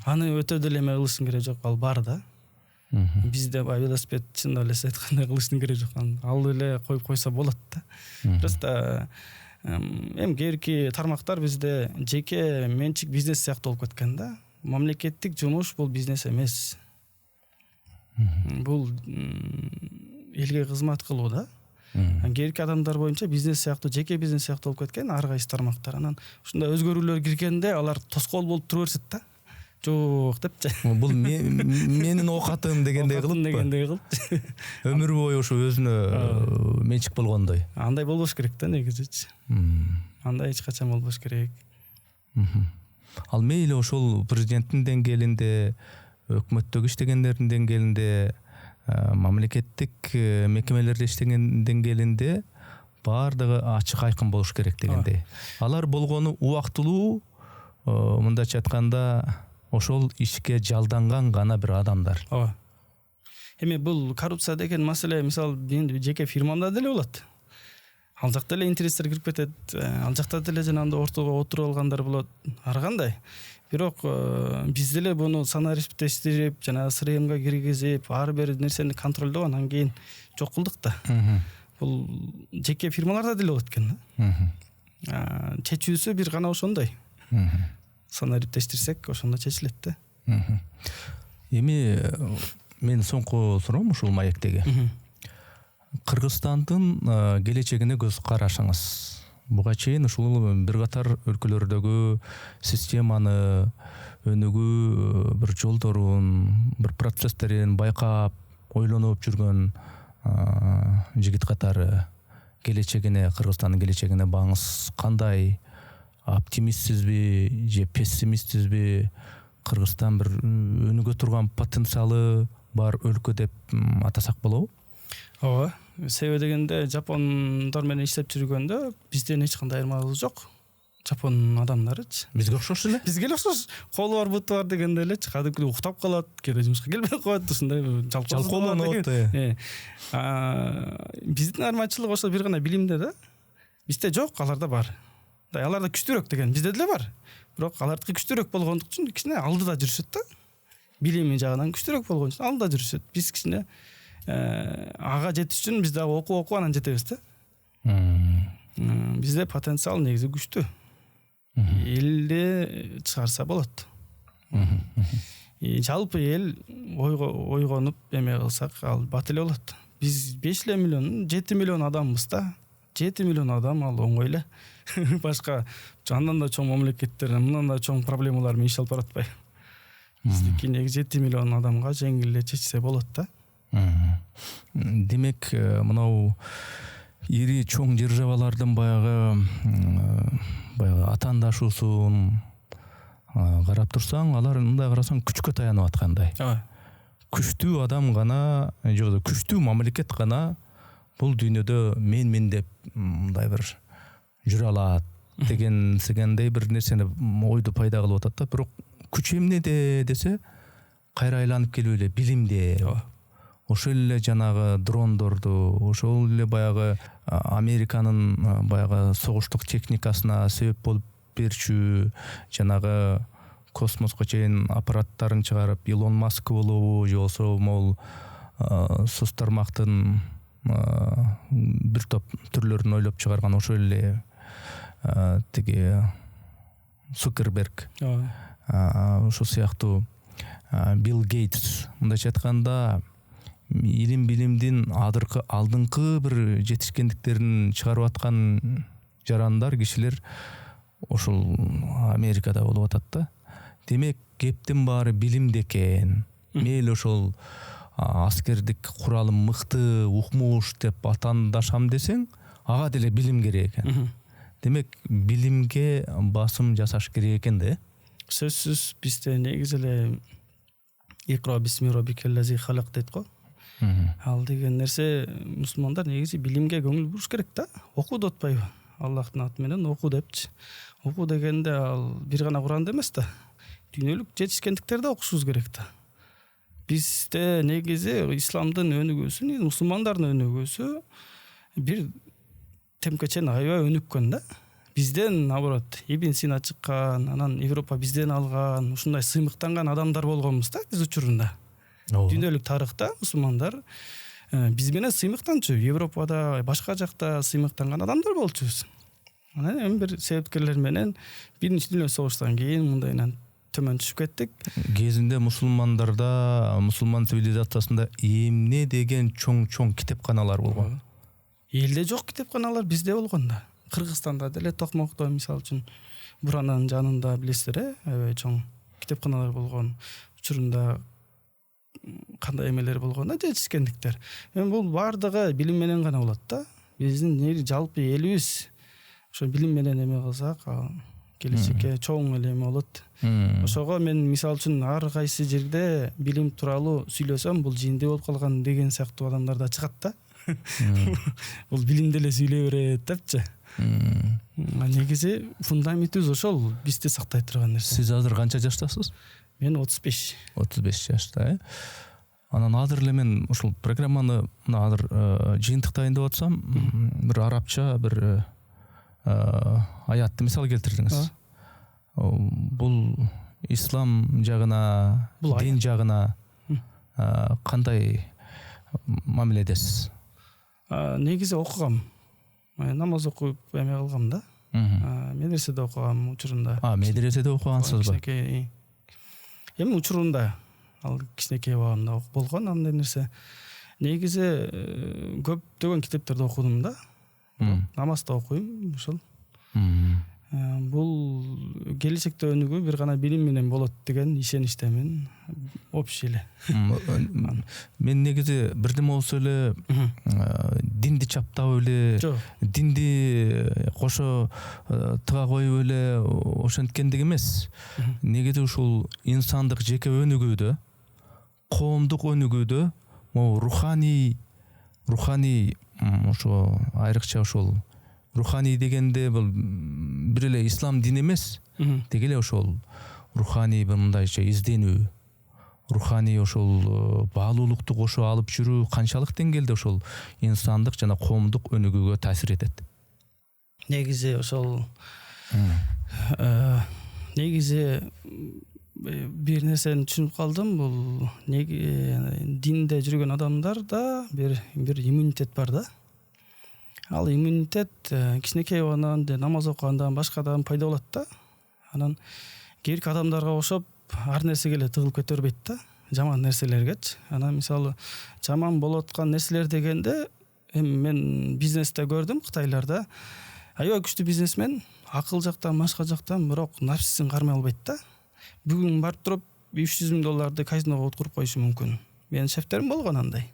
Аны өтө деле эме кылыштын кереги жок, ал бар да. Бизде баягы велосипед чындап эле айткандай кылыштын кереги жок. Ал эле коюп койсо болот да. Просто эми кээинки тармактар бизде жеке менчик бизнес сыяктуу болуп кеткен да. Мамлекеттик жумуш бул бизнес эмес. Бул элге кызмат кылуу да. Кээинки адамдар боюнча бизнес сыяктуу, жеке бизнес сыяктуу болуп кеткен ар кайсы тармактар. Анан ушундай өзгөрүүлөр киргенде алар тоскоол болуп тура беришет да. Жок депчи. Бул менин окатым дегендей кылып. Өмүр бою ошо өзүнө менчик болгондой. Андай болбош керек да негизичи. Андай эч качан болбош керек. Ал мейли ошол президенттин деңгээлинде, өкмөттөгү иштегендердин деңгээлинде, мамлекеттик мекемелерде иштеген деңгээлинде баардыгы ачык айкын болуш керек дегендей. Алар болгону убактылуу, мындайча айтканда, ошол ишке жалданган гана бир адамдар. Ооба. Эми бул коррупция деген маселе, мисалы, жеке фирмамда деле болот. Ал жакта эле интерестер кирип кетет, ал жакта деле жанагындай ортого отуруп алгандар болот. Ар кандай. Бирок биз деле буну санариптештирип, жана СРМга киргизип, ар бир нерсени контролдоп, анан кийин жок кылдык да. Бул жеке фирмаларда деле болот экен да. Чечүүсү бир гана ошондой. Санариптештирсек, ошондо чечилет да. Эми мен соңку суроом ушул маектеги. Кыргызстандын келечегине көз карашыңыз. Буга чейин ушул бир катар өлкөлөрдөгү системаны, өнүгүү бир жолдорун, бир процесстерин байкап, ойлонуп жүргөн жигит катары келечегине, Кыргызстандын келечегине багыңыз кандай? Оптимистсизби же пессимистсизби? Кыргызстан бир өнүгө турган потенциалы бар өлкө деп атасак болобу? Ооба. Себеби дегенде жапондар менен иштеп жүргөндө бизден эч кандай айырмалыгы жок. Жапон адамдарычы. Бизге окшош эле? Бизге эле окшош. Колу бар, буту бар дегенде эле кадимки уктап калат, кээде жумушка келбей коет, ушундай жалкоолонот. Биздин айырмачылык ошо бир гана билимде да. Бизде жок, аларда бар. Аларда күчтүүрөөк деген бизде деле бар. Бирок алардыкы күчтүүрөөк болгондук үчүн кичине алдыда жүрүшөт да. Билими жагынан күчтүүрөөк болгон үчүн алдыда жүрүшөт. Биз кичине ага жетиш үчүн биз дагы окуп анан жетебиз да. Бизде потенциал негизи күчтүү. Элде чыгарса болот. Жалпы эл ойгонуп эме кылсак, ал бат эле болот. Биз 5 миллион, 7 миллион адамбыз да. 7 миллион адам ал оңой эле. Башка андан да чоң мамлекеттер, мындан да чоң проблемалар менен иш алып баратпай. Биздики негизи 7 миллион адамга жеңил эле чечсе болот да. Демек, мынау ири чоң державалардын баягы атаандашуусун карап турсаң, алар мындай карасаң күчкө таянып аткандай. Күчтүү адам гана, жок, күчтүү мамлекет гана бул дүйнөдө мен деп мындай бир жүрө алат дегендей бир нерсени ойду пайда кылып атат да. Бирок күч эмнеде десе, кайра айланып келип эле билимде. Ошол эле жанагы дрондорду, ошол эле баягы Американын баягы согуштук техникасына себеп болуп берчү, жанагы космоско чейин аппараттарын чыгарып, Илон Маск болобу, же болсо могул соц тармактын бир топ түрлөрүн ойлоп чыгарган ошол эле тиги Цукерберг, ошол сыяктуу Билл Гейтс, мындайча айтканда, илим билимдин алдыңкы бир жетишкендиктерин чыгарып аткан жарандар, кишилер ошол Америкада болуп атат да. Демек, кептин баары билимде экен. Мейли ошол аскердик куралым мыкты, укмуш деп атандашам десең, ага деле билим керек экен. Демек, билимге басым жасаш керек экен да. Сөзсүз бизде негизи эле икра бисми раббикеллази халак дейт го. Ал деген нерсе мусулмандар негизи билимге көңүл буруш керек да. Окууду отпайбы? Аллахтын аты менен оку депчи. Оку дегенде ал бир гана Куранды эмес да. Дүйнөлүк жетишкендиктерди окушубуз керек да. Бизде негизи исламдын өнүгүүсү, мусулмандардын өнүгүүсү бир темпке чейин аябай өнүккөн да. Бизден наоборот Ибн Сина чыккан, анан Европа бизден алган, ушундай сыймыктанган адамдар болгонбуз да биз учурунда. Дүйнөлүк тарыхта мусулмандар биз менен сыймыктанчу, Европада, башка жакта сыймыктанган адамдар болчубуз. Анан эми бир себепкерлер менен Биринчи дүйнөлүк согуштан кийин мындайынан төмөн түшүп кеттик. Кезинде мусулмандарда, мусулман цивилизациясында эмне деген чоң китепканалар болгон. Элде жок китепканалар бизде болгон да. Кыргызстанда деле Токмокто мисалы үчүн Буранын жанында билесиздер, аябай чоң китепканалар болгон. Учурунда кандай эмелер болгон да, жетишкендиктер. Эми бул бардыгы билим менен гана болот да. Биздин жалпы элибиз ошо билим менен эме кылсак, келечекке чоң эле эме болот. Ошого мен мисалы үчүн ар кайсы жерде билим тууралуу сүйлөсөм, бул жинди болуп калган деген сыяктуу адамдар да чыгат да. Бул билимди эле сүйлөй берет депчи. Негизи фундаментибиз ошол бизди сактай турган нерсе. Сиз азыр канча жаштасыз? Мен 35. 35 жашта, Анан азыр эле мен ушул программаны мына азыр жыйынтык дайындап атсам, бир арабча бир аятты мисал келтирдиңиз. Бул ислам жагына, дин жагына кандай мамиледесиз? Негизи окугам. Намаз окуп эме кылгам да. Медреседе окугам учурунда. Медреседе окугансызбы? Эми учурунда ал кичинекей убагымда болгон андай нерсе. Негизи көптөгөн китептерди окудум да. Намазда окуйм, ушул. Бул келечекте өнүгүү бир гана билим менен болот деген ишеничтемин. Общий эле. Мен негизи бирдеме болсо эле динди чаптап эле, динди кошо тыга коюп эле ошенткендик эмес. Негизи ушул инсандык жеке өнүгүүдө, коомдук өнүгүүдө, могу руханий ошо айрыкча ошол руханий дегенде бул бир эле ислам дини эмес, деги эле ошол руханий бир мындайча изденүү, руханий ошол баалуулукту кошо алып жүрүү канчалык деңгээлде ошол инсандык жана коомдук өнүгүүгө таасир этет? Негизи ошол негизи бир нерсени түшүнүп калдым, бул динде жүргөн адамдарда бир иммунитет бар да. Ал иммунитет кичинекей убагынан намаз окугандан башкадан пайда болот да. Анан кээинки адамдарга окшоп ар нерсеге эле тыгылып кете бербейт да. Жаман нерселергечи. Анан мисалы жаман болуп аткан нерселер дегенде эми мен бизнесте көрдүм, Кытайларда аябай күчтүү бизнесмен акыл жактан, башка жактан, бирок напсисин кармай албайт да. Бүгүн барып туруп $300,000 казиного отуруп коюшу мүмкүн. Менин шефтерим болгон андай.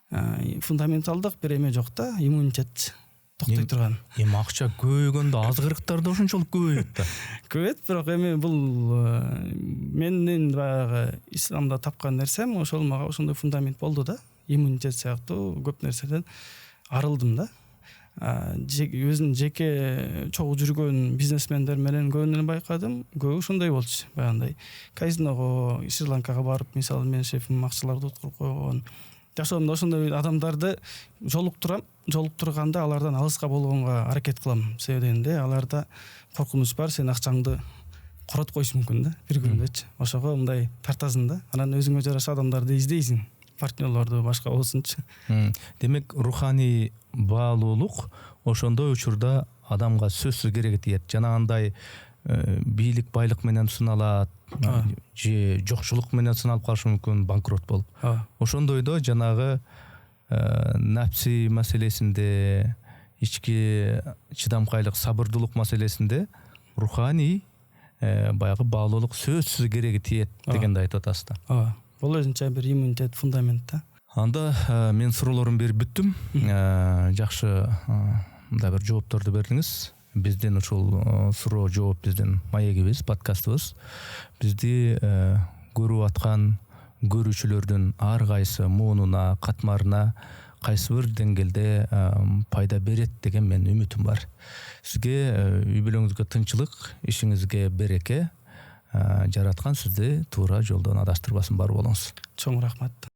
Фундаменталдык бир эме жок да, иммунитет токтой турган. Эми акча көбөйгөндө азгырыктар да ошончолук көбөйөт да. Көбөйөт, бирок эми бул менин баягы исламда тапкан нерсем ошол мага ошондой фундамент болду да. Иммунитет сыяктуу көп нерседен арылдым да. Өзүнүн жеке чогуу жүргөн бизнесмендер менен көбүнөн байкадым. Көбү ошондой болчу. Баягындай казиного, Шри-Ланкага барып, мисалы мен шефим акчаларды утуруп койгон. Жашоомдо ошондой адамдарды жолуктурганда алардан алыска болгонго аракет кылам. Себеби дегенде аларда коркунуч бар, сен акчаңды коротуп коюшу мүмкүн да, бир күндөчү. Ошого мындай тартасың да. Анан өзүңө жараша адамдарды издейсиң, партнерлорду башка болсунчу. Демек руханий баалуулук ошондой учурда адамга сөзсүз керек тиет. Жанагындай бийлик байлык менен сыналат, же жокчулук менен сыналып калышы мүмкүн, банкрот болуп. Ошондойдо жанагы напси маселесинде, ички чыдамкайлык, сабырдуулук маселесинде руханий баягы баалуулук сөзсүз керек тиет дегенди айтып атасыз да. Бул өзүнчө бир иммунитет, фундамент да. Анда мен суроолорумду берип бүттүм. Жакшы мындай бир жоопторду бердиңиз. Бизден ушул суроо жооп биздин маегибиз, подкастыбыз. Бизди көрүп аткан көрүүчүлөрдүн ар кайсы муунуна, катмарына кайсы бир деңгээлде пайда берет деген менин үмүтүм бар. Сизге үй бүлөңүзгө тынчылык, ишиңизге береке, жараткан сизди туура жолдон адаштырбасын, бар болуңуз. Чоң рахмат.